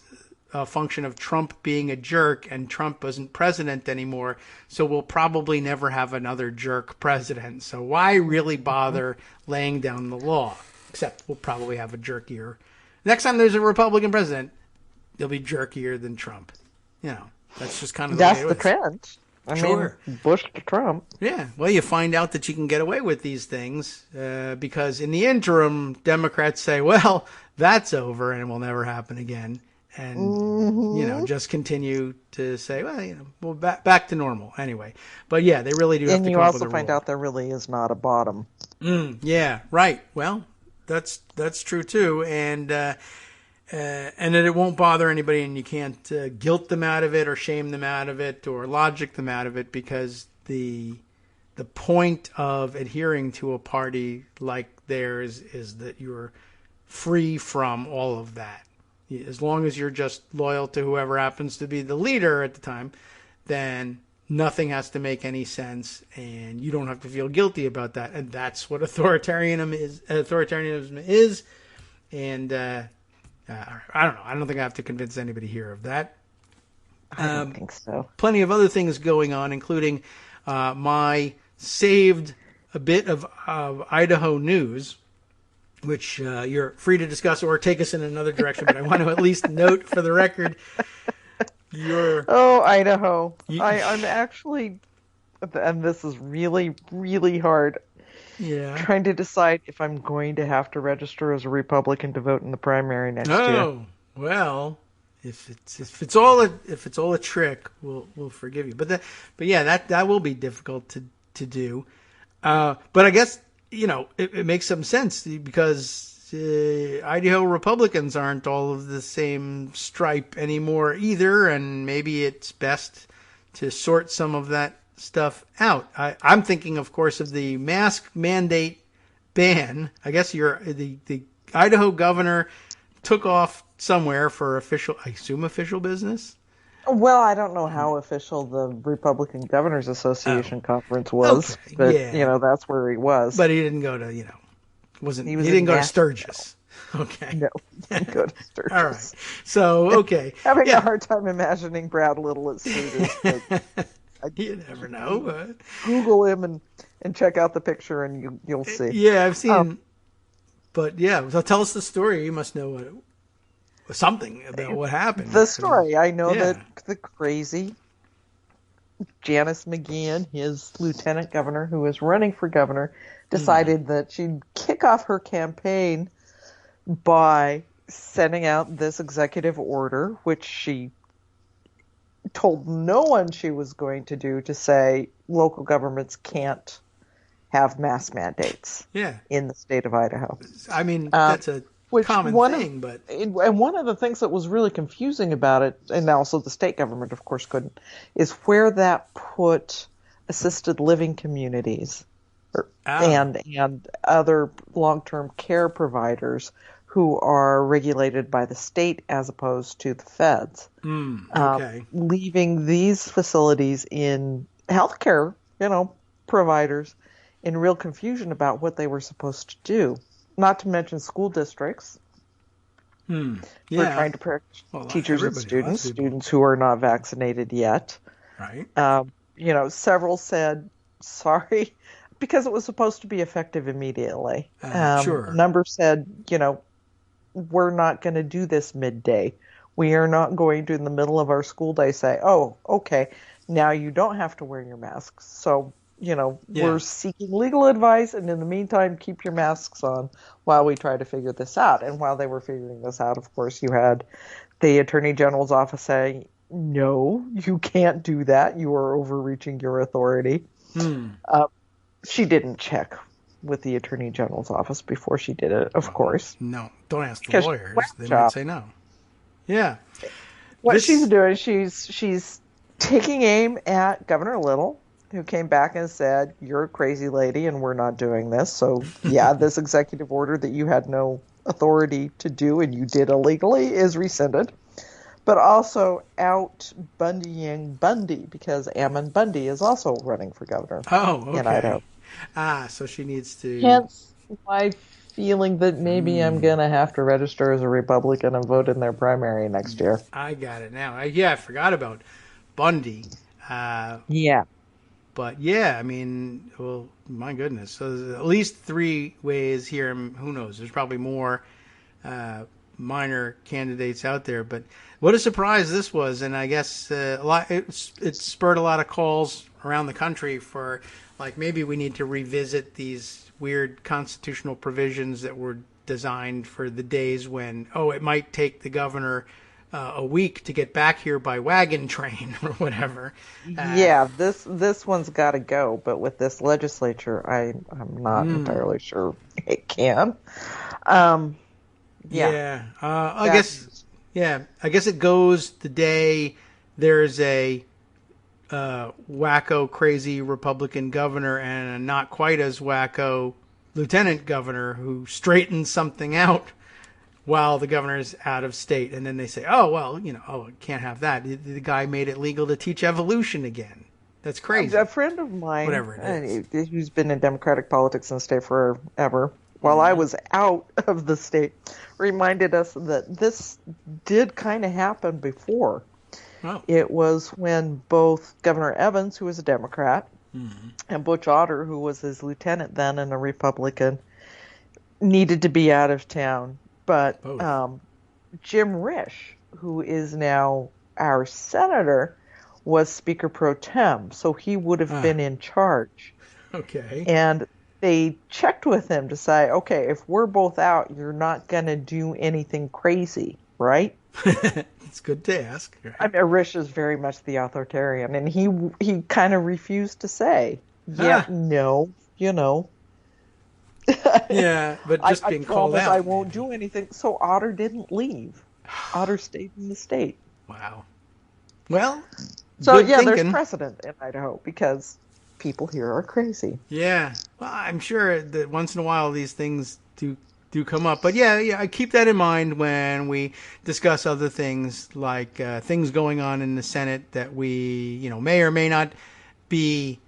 a function of Trump being a jerk and Trump wasn't president anymore. So we'll probably never have another jerk president. So why really bother laying down the law? Except we'll probably have a jerkier. Next time there's a Republican president, they'll be jerkier than Trump. That's just kind of That's the way the trend. I Sure. mean, Bush to Trump. Yeah. Well, you find out that you can get away with these things because in the interim, Democrats say, well, that's over and it will never happen again. And, just continue to say, well, back to normal anyway. But yeah, they really do have to come up with a rule. And you also find out there really is not a bottom. Yeah, right. Well, that's true too. And that it won't bother anybody and you can't guilt them out of it or shame them out of it or logic them out of it because the point of adhering to a party like theirs is that you're free from all of that. As long as you're just loyal to whoever happens to be the leader at the time, then nothing has to make any sense, and you don't have to feel guilty about that. And that's what authoritarianism is. And I don't know. I don't think I have to convince anybody here of that. I don't think so. Plenty of other things going on, including my saved a bit of Idaho news, which you're free to discuss or take us in another direction. But I want to at least note for the record Idaho. I'm actually, and this is really, really hard. Yeah. Trying to decide if I'm going to have to register as a Republican to vote in the primary next year. Oh, well, if it's all a trick, we'll forgive you. But yeah, that will be difficult to do. But I guess it makes some sense because Idaho Republicans aren't all of the same stripe anymore either, and maybe it's best to sort some of that stuff out. I'm thinking, of course, of the mask mandate ban. I guess the Idaho governor took off somewhere for I assume official business. Well, I don't know how official the Republican Governors Association conference was, Okay, but yeah. that's where he was. But he didn't go to, he was didn't in go to Nashville. Sturgis. Okay. No, he didn't go to Sturgis. All right. So, okay. Having Yeah. a hard time imagining Brad Little at Sturgis. But You never know. Google him and check out the picture, and you'll see. Yeah, I've seen. But yeah, so tell us the story. You must know something about what happened. The story. I know Yeah. that the crazy Janice McGeehan, his lieutenant governor, who was running for governor, decided that she'd kick off her campaign by sending out this executive order, which she told no one she was going to do, to say local governments can't have mask mandates in the state of Idaho. I mean, that's a common thing, but... And one of the things that was really confusing about it, and also the state government, of course, couldn't, is where that put assisted living communities and other long-term care providers who are regulated by the state as opposed to the feds. Okay. Leaving these facilities in healthcare, providers in real confusion about what they were supposed to do. Not to mention school districts for trying to protect teachers and students who are not vaccinated yet. Right. Several said, sorry, because it was supposed to be effective immediately. Sure. A number said, we're not going to do this midday. We are not going to, in the middle of our school day, say, oh, okay, now you don't have to wear your masks. So, we're seeking legal advice, and in the meantime, keep your masks on while we try to figure this out. And while they were figuring this out, of course, you had the Attorney General's office saying, no, you can't do that. You are overreaching your authority. She didn't check with the Attorney General's office before she did it, of course. No, don't ask the lawyers. They might say no. Yeah. What she's doing, she's taking aim at Governor Little, who came back and said, you're a crazy lady and we're not doing this. So, this executive order that you had no authority to do and you did illegally is rescinded. But also out Bundying Bundy, because Ammon Bundy is also running for governor in Idaho. So she needs to... Hence my feeling that maybe I'm going to have to register as a Republican and vote in their primary next year. I got it now. I forgot about Bundy. But I mean, well, my goodness. So there's at least 3 ways here. And who knows? There's probably more minor candidates out there. But what a surprise this was. And I guess it spurred a lot of calls around the country for, like, maybe we need to revisit these weird constitutional provisions that were designed for the days when, it might take the governor a week to get back here by wagon train or whatever. This one's got to go, but with this legislature, I'm not entirely sure it can. I guess it goes the day there's a wacko, crazy Republican governor and a not quite as wacko lieutenant governor who straightens something out while the governor's out of state. And then they say, can't have that. The guy made it legal to teach evolution again. That's crazy. A friend of mine, whatever it is, who's been in Democratic politics in the state forever, while I was out of the state, reminded us that this did kind of happen before. It was when both Governor Evans, who was a Democrat, and Butch Otter, who was his lieutenant then and a Republican, needed to be out of town. But Jim Risch, who is now our senator, was Speaker pro tem, so he would have been in charge. Okay. And they checked with him to say, okay, if we're both out, you're not going to do anything crazy, right? It's good to ask. Right. I mean, Risch is very much the authoritarian, and he kind of refused to say, no. But just being called out. I won't do anything. So Otter didn't leave. Otter stayed in the state. Wow. Well, So good yeah, thinking. there's precedent in Idaho because people here are crazy. Yeah, well, I'm sure that once in a while these things do come up. But yeah, I keep that in mind when we discuss other things like things going on in the Senate that we may or may not be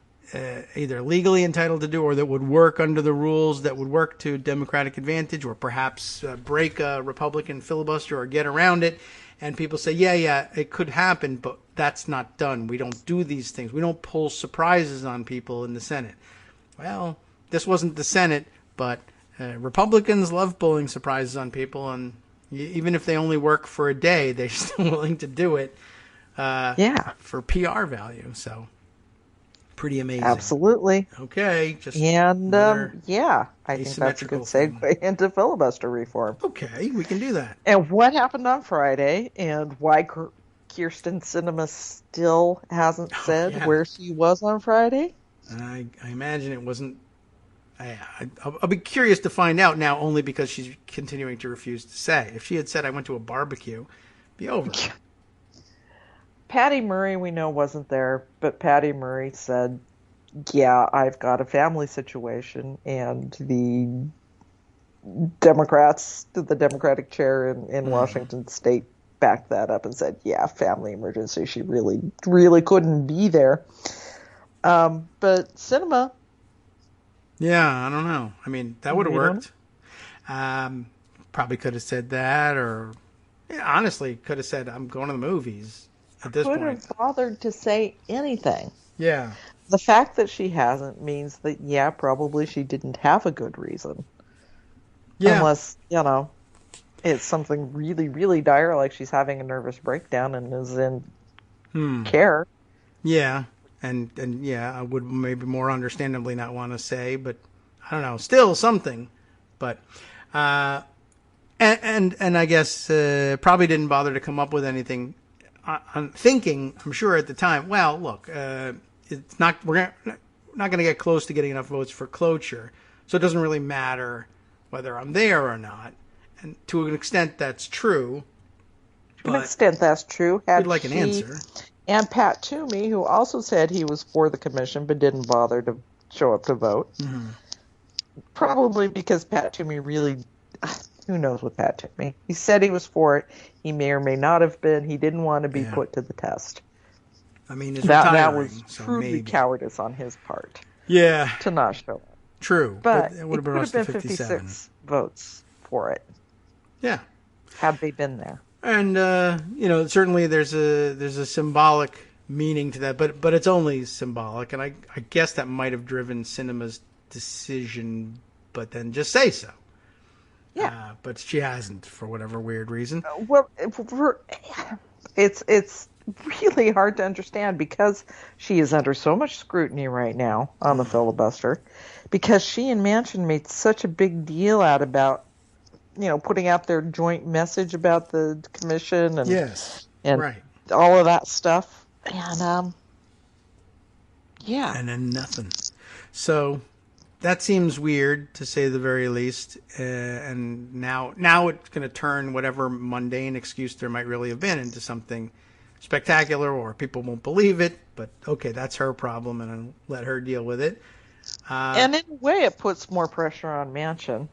either legally entitled to do, or that would work under the rules that would work to Democratic advantage, or perhaps break a Republican filibuster or get around it. And people say, yeah, it could happen, but that's not done. We don't do these things. We don't pull surprises on people in the Senate. Well, this wasn't the Senate, but Republicans love pulling surprises on people, and even if they only work for a day, they're still willing to do it for PR value. So, pretty amazing. Absolutely. Okay. And I think that's a good segue into filibuster reform. Okay, we can do that. And what happened on Friday, and why Kirsten Sinema still hasn't said where she was on Friday? I imagine it wasn't. I'll be curious to find out now, only because she's continuing to refuse to say. If she had said, I went to a barbecue, it'd be over. Patty Murray, we know, wasn't there, but Patty Murray said, yeah, I've got a family situation, and the Democrats, the Democratic chair in Washington State, backed that up and said, yeah, family emergency. She really, really couldn't be there. But Sinema... Yeah, I don't know. I mean, that would have worked. Probably could have said that, or honestly, could have said, I'm going to the movies at this point. Couldn't have bothered to say anything. Yeah. The fact that she hasn't means that, yeah, probably she didn't have a good reason. Yeah. Unless, it's something really, really dire, like she's having a nervous breakdown and is in care. Yeah. And I would maybe more understandably not want to say, but I don't know, still something. But and I guess probably didn't bother to come up with anything. I'm thinking, I'm sure at the time, well, look, it's not we're not going to get close to getting enough votes for cloture, so it doesn't really matter whether I'm there or not. And to an extent, that's true. To an extent, that's true. I'd like an answer. And Pat Toomey, who also said he was for the commission but didn't bother to show up to vote. Mm-hmm. Probably because Pat Toomey really... Who knows with Pat Toomey? He said he was for it. He may or may not have been. He didn't want to be put to the test. I mean, it's that was truly cowardice on his part. Yeah. To not show up. True. But it would have been 56 votes for it. Yeah. Had they been there. And certainly there's a symbolic meaning to that, but it's only symbolic, and I guess that might have driven Sinema's decision, but then just say so. Yeah, but she hasn't for whatever weird reason. Well, it's really hard to understand because she is under so much scrutiny right now on the filibuster, because she and Manchin made such a big deal out about putting out their joint message about the commission and right. all of that stuff. And, And then nothing. So that seems weird, to say the very least. And now it's going to turn whatever mundane excuse there might really have been into something spectacular, or people won't believe it. But, okay, that's her problem, and I'll let her deal with it. And in a way, it puts more pressure on Manchin.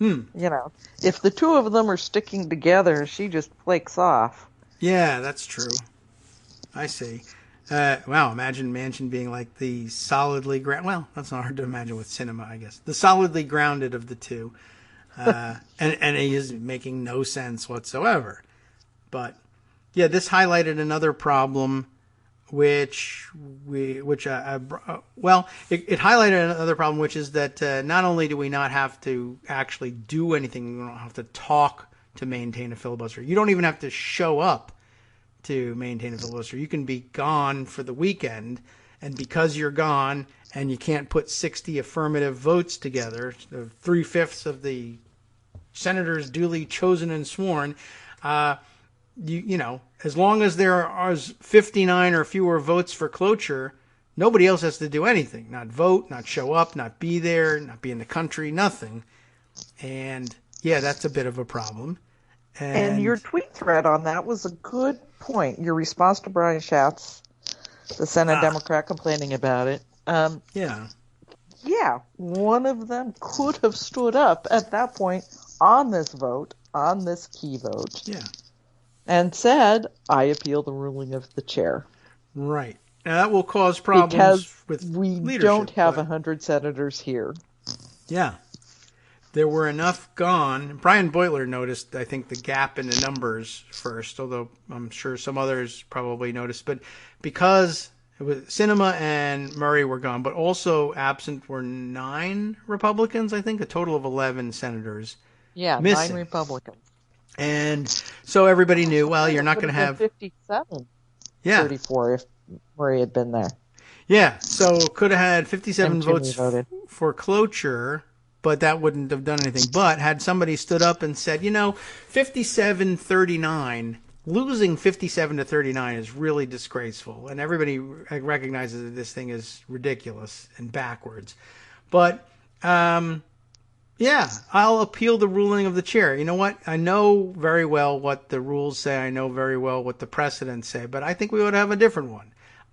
If the two of them are sticking together, she just flakes off. Yeah, that's true. I see. Wow, imagine Manchin being like the solidly grounded. Well, that's not hard to imagine with Sinema, I guess. The solidly grounded of the two. And he is making no sense whatsoever. But, yeah, this highlighted another problem, it highlighted another problem, which is that not only do we not have to actually do anything, we don't have to talk to maintain a filibuster. You don't even have to show up to maintain a filibuster. You can be gone for the weekend, and because you're gone and you can't put 60 affirmative votes together, 3/5 of the senators duly chosen and sworn, as long as there are 59 or fewer votes for cloture, nobody else has to do anything. Not vote, not show up, not be there, not be in the country, nothing. And, yeah, that's a bit of a problem. And your tweet thread on that was a good point. Your response to Brian Schatz The Senate Democrat complaining about it. Yeah. Yeah, one of them could have stood up at that point on this vote, on this key vote, Yeah. and said, I appeal the ruling of the chair. Right. Now, that will cause problems Because with we leadership. don't have but- 100 senators here. Yeah. There were enough gone. Brian Beutler noticed, I think, the gap in the numbers first, although I'm sure some others probably noticed. But because it was Sinema and Murray were gone, but also absent were 9 Republicans, I think, a total of 11 senators. Yeah, missing. 9 Republicans. And so everybody knew, well, you're not It going to would have... 57, Yeah. 34 if Murray had been there. Yeah, so could have had 57 And Jimmy votes voted. for cloture, but that wouldn't have done anything. But had somebody stood up and said, 57-39, losing 57 to 39 is really disgraceful. And everybody recognizes that this thing is ridiculous and backwards. But, yeah, I'll appeal the ruling of the chair. You know what? I know very well what the rules say. I know very well what the precedents say. But I think we ought to have a different one.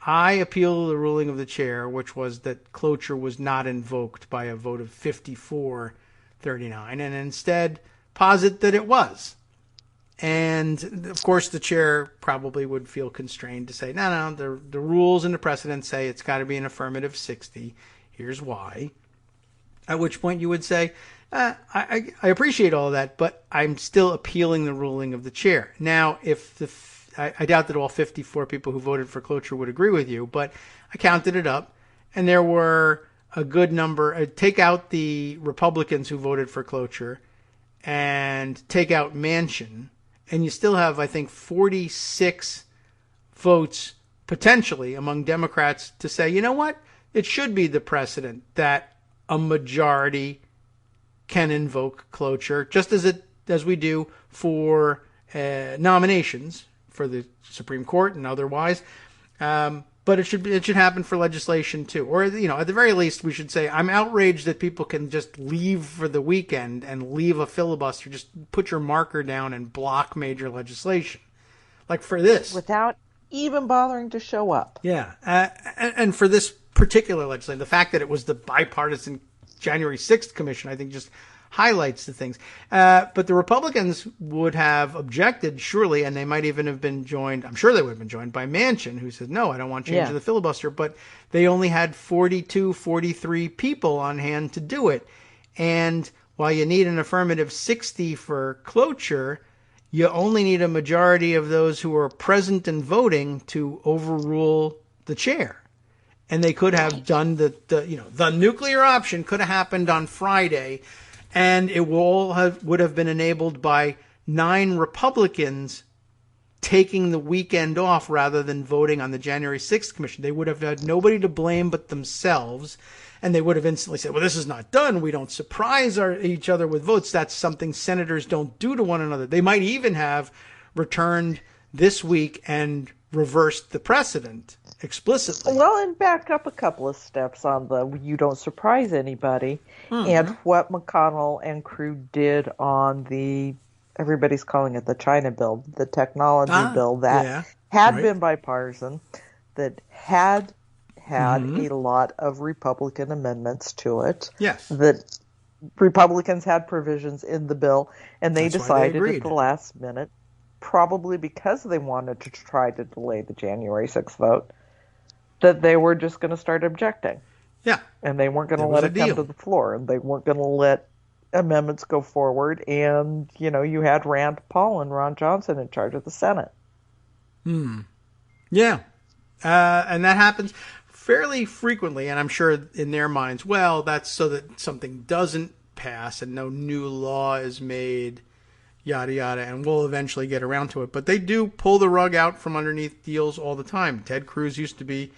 I appeal the ruling of the chair, which was that cloture was not invoked by a vote of 54-39, and instead posit that it was. And, of course, the chair probably would feel constrained to say, no, the rules and the precedents say it's got to be an affirmative 60. Here's why. At which point you would say, I appreciate all of that, but I'm still appealing the ruling of the chair. Now, if I doubt that all 54 people who voted for cloture would agree with you, but I counted it up, and there were a good number. Take out the Republicans who voted for cloture and take out Manchin, and you still have, I think, 46 votes potentially among Democrats to say, you know what? It should be the precedent that a majority can invoke cloture, just as we do for nominations for the Supreme Court and otherwise. But it should happen for legislation too. Or, at the very least, we should say, I'm outraged that people can just leave for the weekend and leave a filibuster, just put your marker down and block major legislation. Like for this. Without even bothering to show up. Yeah. And for this particular legislation, the fact that it was the bipartisan January 6th commission, I think just highlights the things. But the Republicans would have objected, surely, and they might even have been joined, I'm sure they would have been joined by Manchin, who says, no, I don't want change of the filibuster. But they only had 42, 43 people on hand to do it. And while you need an affirmative 60 for cloture, you only need a majority of those who are present and voting to overrule the chair. And they could have done the nuclear option could have happened on Friday, and it would have been enabled by 9 Republicans taking the weekend off rather than voting on the January 6th commission. They would have had nobody to blame but themselves, and they would have instantly said, well, this is not done. We don't surprise each other with votes. That's something senators don't do to one another. They might even have returned this week and reversed the precedent explicitly. Well, and back up a couple of steps on the you don't surprise anybody and what McConnell and crew did on the, everybody's calling it the China bill, the technology bill that had been bipartisan, that had a lot of Republican amendments to it. Yes. That Republicans had provisions in the bill, and they decided at the last minute, probably because they wanted to try to delay the January 6th vote, that they were just going to start objecting. Yeah. And they weren't going to let it come to the floor, and they weren't going to let amendments go forward. And, you had Rand Paul and Ron Johnson in charge of the Senate. Yeah. And that happens fairly frequently, and I'm sure in their minds, well, that's so that something doesn't pass and no new law is made, yada, yada, and we'll eventually get around to it. But they do pull the rug out from underneath deals all the time. Ted Cruz used to be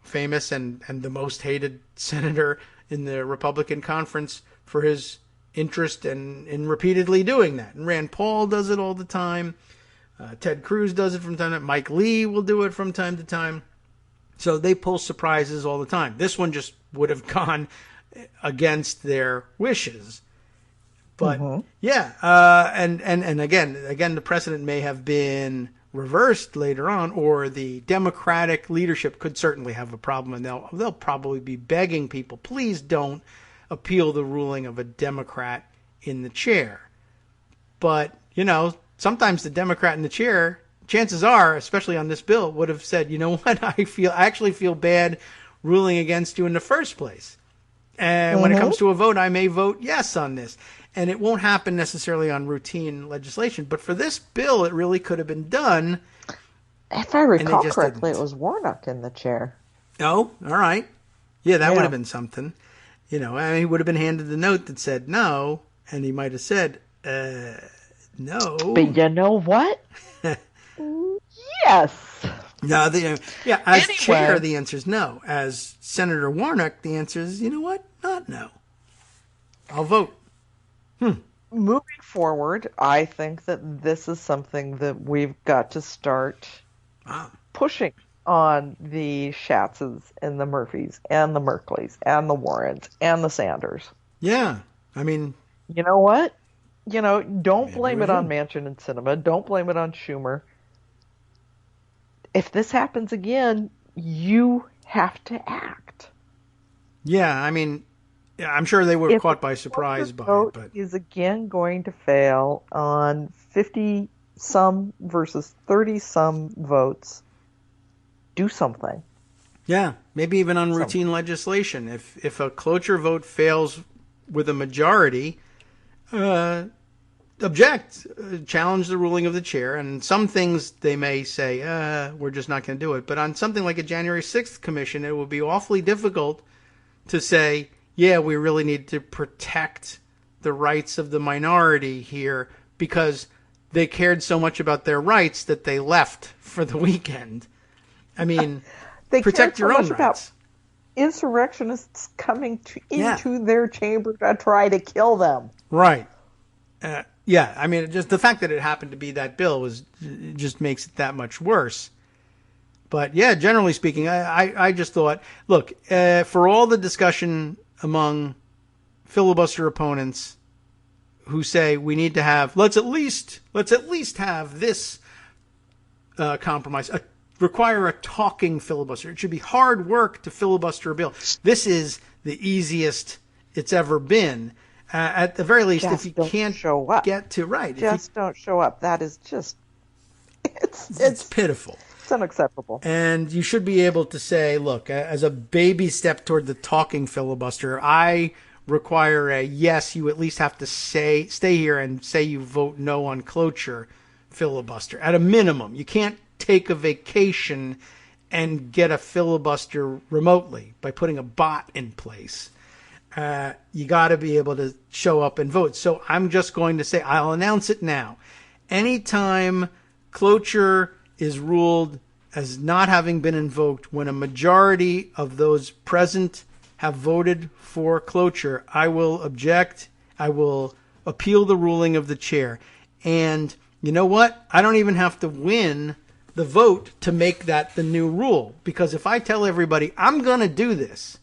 famous and the most hated senator in the Republican conference for his interest in repeatedly doing that. And Rand Paul does it all the time. Ted Cruz does it from time to time. Mike Lee will do it from time to time. So they pull surprises all the time. This one just would have gone against their wishes. But and again, the precedent may have been reversed later on, or the Democratic leadership could certainly have a problem, and they'll probably be begging people, please don't appeal the ruling of a Democrat in the chair. But, sometimes the Democrat in the chair, chances are, especially on this bill, would have said, you know what, I actually feel bad ruling against you in the first place. And when it comes to a vote, I may vote yes on this. And it won't happen necessarily on routine legislation. But for this bill, it really could have been done. If I recall correctly, it was Warnock in the chair. Oh, all right. Yeah, that would have been something. He would have been handed the note that said no, and he might have said, no. But you know what? Yes. No, as chair, the answer is no. As Senator Warnock, the answer is, you know what? Not no. I'll vote. Moving forward, I think that this is something that we've got to start pushing on the Schatzes and the Murphys and the Merkleys and the Warrens and the Sanders. Yeah. I mean... You know what? Don't blame it on Manchin and Sinema. Don't blame it on Schumer. If this happens again, you have to act. Yeah, I mean... Yeah, I'm sure they were caught by surprise by it. But is again going to fail on 50-some versus 30-some votes. Do something. Yeah, maybe even on routine legislation. If a cloture vote fails with a majority, object, challenge the ruling of the chair. And some things they may say, we're just not going to do it. But on something like a January 6th commission, it would be awfully difficult to say, yeah, we really need to protect the rights of the minority here because they cared so much about their rights that they left for the weekend. I mean, they protect your own rights. About insurrectionists coming into their chamber to try to kill them. Right. Yeah, I mean, just the fact that it happened to be that bill just makes it that much worse. But yeah, generally speaking, I just thought, look, for all the discussion among filibuster opponents who say we need to have, let's at least have this compromise, require a talking filibuster. It should be hard work to filibuster a bill. This is the easiest it's ever been. At the very least, if you can't show up, get to right, don't show up. That is just it's pitiful. It's unacceptable. And you should be able to say, look, as a baby step toward the talking filibuster, I require a yes, you at least have to stay here and say you vote no on cloture filibuster. At a minimum, you can't take a vacation and get a filibuster remotely by putting a bot in place. You got to be able to show up and vote. So I'm just going to say, I'll announce it now. Anytime cloture is ruled as not having been invoked when a majority of those present have voted for cloture, I will object. I will appeal the ruling of the chair. And you know what? I don't even have to win the vote to make that the new rule. Because if I tell everybody I'm going to do this,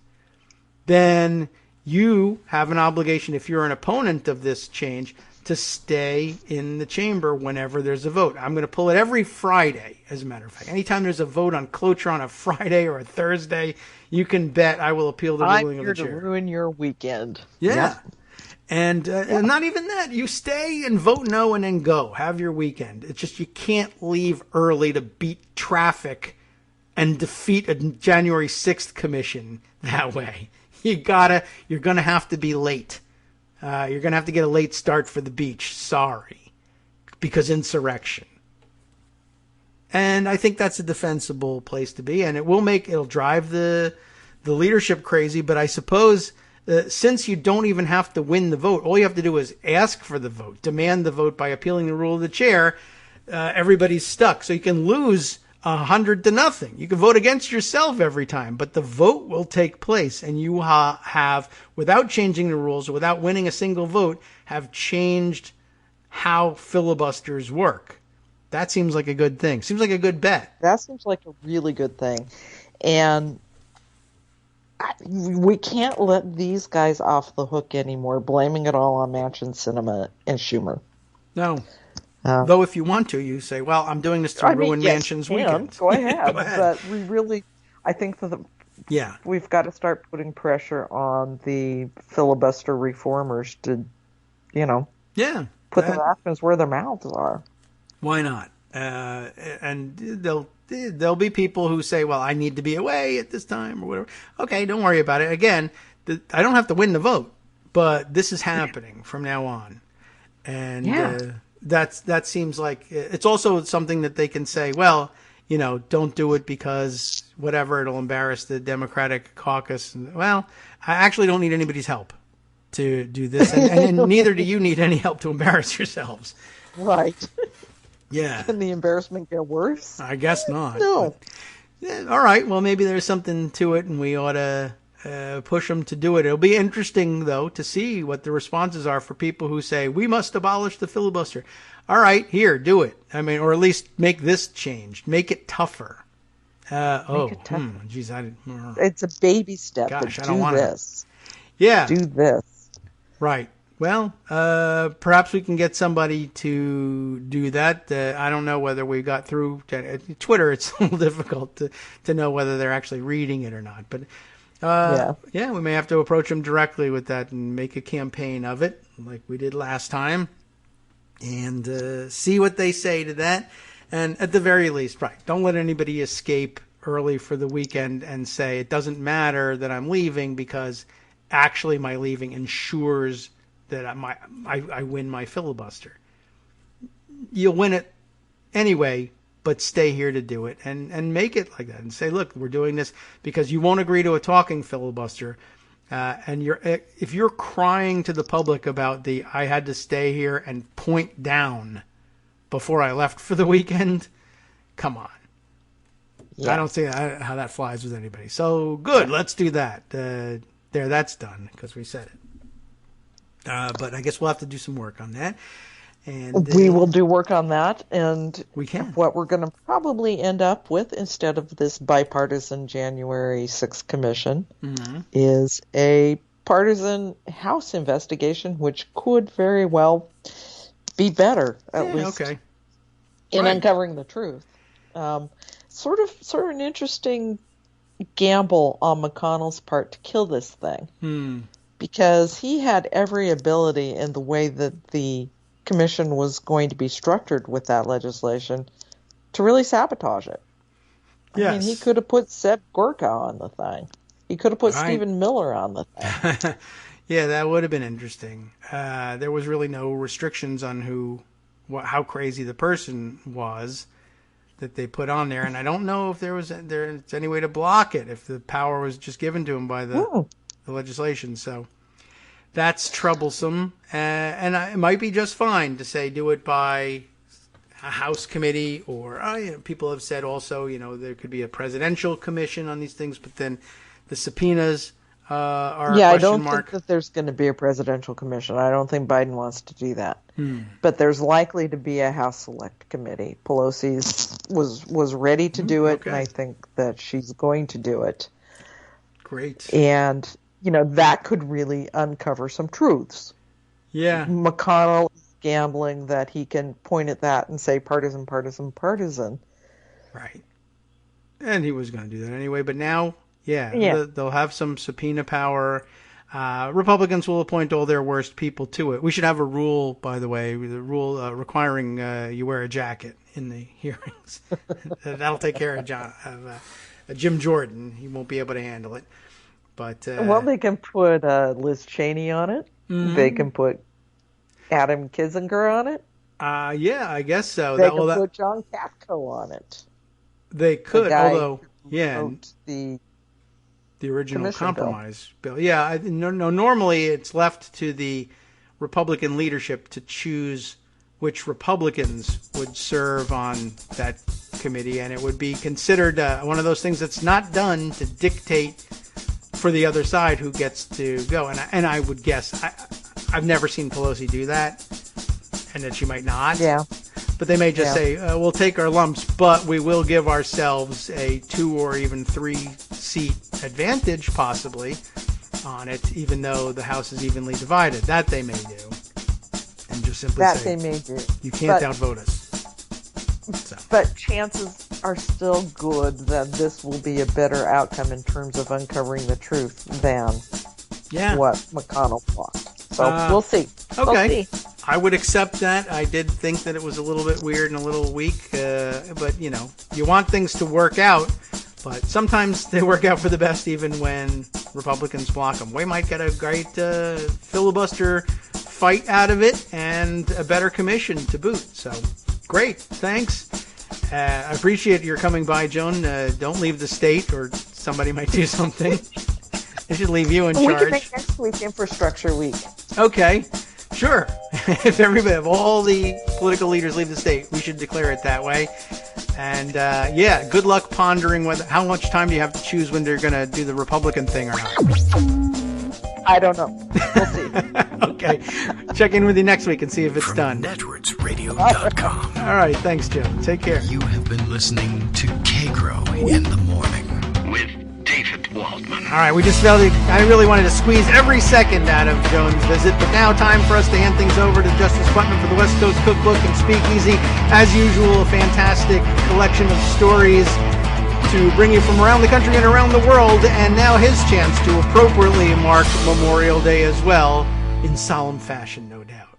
then you have an obligation, if you're an opponent of this change, to stay in the chamber whenever there's a vote. I'm going to pull it every Friday, as a matter of fact. Anytime there's a vote on cloture on a Friday or a Thursday, you can bet I will appeal the ruling of the chair. I'm here to ruin your weekend. Yeah. Yep. And not even that. You stay and vote no and then go. Have your weekend. It's just you can't leave early to beat traffic and defeat a January 6th commission that way. You're going to have to be late. You're going to have to get a late start for the beach. Sorry. Because insurrection. And I think that's a defensible place to be. And it'll drive the leadership crazy. But I suppose since you don't even have to win the vote, all you have to do is ask for the vote, demand the vote by appealing the rule of the chair. Everybody's stuck. So you can lose 100-0. You can vote against yourself every time, but the vote will take place, and you have, without changing the rules, without winning a single vote, have changed how filibusters work. That seems like a good thing. Seems like a good bet. That seems like a really good thing. And we can't let these guys off the hook anymore, blaming it all on Manchin, Sinema, and Schumer. No. Though if you want to, you say, well, I'm doing this to ruin yes, Manchin's you can. weekend. Go ahead. Go ahead. But we really, I think that we've got to start putting pressure on the filibuster reformers to, put their actions where their mouths are. Why not? And there'll be people who say, well, I need to be away at this time or whatever. Okay, don't worry about it. Again, I don't have to win the vote, but this is happening from now on. And that seems like it's also something that they can say, well, don't do it because whatever, it'll embarrass the Democratic caucus. Well, I actually don't need anybody's help to do this, and neither do you need any help to embarrass yourselves. Right. Yeah. Can the embarrassment get worse? I guess not. No. But, all right. Well, maybe there's something to it, and we ought to push them to do it. It'll be interesting, though, to see what the responses are for people who say, we must abolish the filibuster. All right, here, do it. I mean, or at least make this change. Make it tougher. Geez, it's a baby step. Gosh, but I don't want this. Yeah. Do this. Right. Well, perhaps we can get somebody to do that. I don't know whether we got through Twitter. It's a little difficult to know whether they're actually reading it or not. But we may have to approach them directly with that and make a campaign of it like we did last time and see what they say to that. And at the very least, don't let anybody escape early for the weekend and say it doesn't matter that I'm leaving because actually my leaving ensures that I win my filibuster. You'll win it anyway, but stay here to do it and make it like that and say, look, we're doing this because you won't agree to a talking filibuster. And if you're crying to the public about I had to stay here and point down before I left for the weekend, come on. Yeah. I don't see how that flies with anybody. So good, let's do that. That's done because we said it. But I guess we'll have to do some work on that. And we will do work on that. And we can. What we're going to probably end up with instead of this bipartisan January 6th commission is a partisan House investigation, which could very well be better, at least in uncovering the truth. Sort of an interesting gamble on McConnell's part to kill this thing. Because he had every ability in the way that the commission was going to be structured with that legislation to really sabotage it. I mean, he could have put Seb Gorka on the thing. He could have put Stephen Miller on the thing. Yeah, that would have been interesting. There was really no restrictions on how crazy the person was that they put on there, and I don't know if there's any way to block it if the power was just given to him by the legislation. So that's troublesome, and it might be just fine to say do it by a House committee, or people have said also there could be a presidential commission on these things, but then the subpoenas are a question I don't mark. think that there's going to be a presidential commission. I don't think Biden wants to do that. But there's likely to be a House Select Committee. Pelosi was ready to do it, and I think that she's going to do it. Great. And, that could really uncover some truths. Yeah. McConnell is gambling that he can point at that and say partisan, partisan, partisan. Right. And he was going to do that anyway, but now... Yeah, they'll have some subpoena power. Republicans will appoint all their worst people to it. We should have a rule, by the way, the rule requiring you wear a jacket in the hearings. That'll take care of Jim Jordan. He won't be able to handle it. But they can put Liz Cheney on it. They can put Adam Kinzinger on it. I guess so. They can put John Katko on it. They could, although the original compromise bill. Yeah, normally it's left to the Republican leadership to choose which Republicans would serve on that committee, and it would be considered one of those things that's not done to dictate for the other side who gets to go. And I would guess, I've never seen Pelosi do that, and that she might not. Yeah. But they may just say, we'll take our lumps, but we will give ourselves a 2 or even 3 seat advantage, possibly, on it, even though the House is evenly divided. That they may do. and just simply That say, they may do. you can't outvote us. So. But chances are still good that this will be a better outcome in terms of uncovering the truth than what McConnell thought. So we'll see. Okay. We'll see. I would accept that. I did think that it was a little bit weird and a little weak, but you know, you want things to work out, but sometimes they work out for the best even when Republicans block them. We might get a great filibuster fight out of it and a better commission to boot. So great. Thanks. I appreciate your coming by, Joan. Don't leave the state or somebody might do something. They should leave you in charge. We can make next week Infrastructure Week. Okay. Sure. If all the political leaders leave the state, we should declare it that way. And good luck pondering how much time do you have to choose when they're going to do the Republican thing or not. I don't know. We'll see. Okay. Check in with you next week and see if it's From done. networksradio.com. All right. Thanks, Joe. Take care. You have been listening to Kagro in the Morning with David Waldman. All right, I really wanted to squeeze every second out of Joan's visit, but now time for us to hand things over to Justice Putnam for the West Coast Cookbook and Speakeasy. As usual, a fantastic collection of stories to bring you from around the country and around the world, and now his chance to appropriately mark Memorial Day as well, in solemn fashion, no doubt.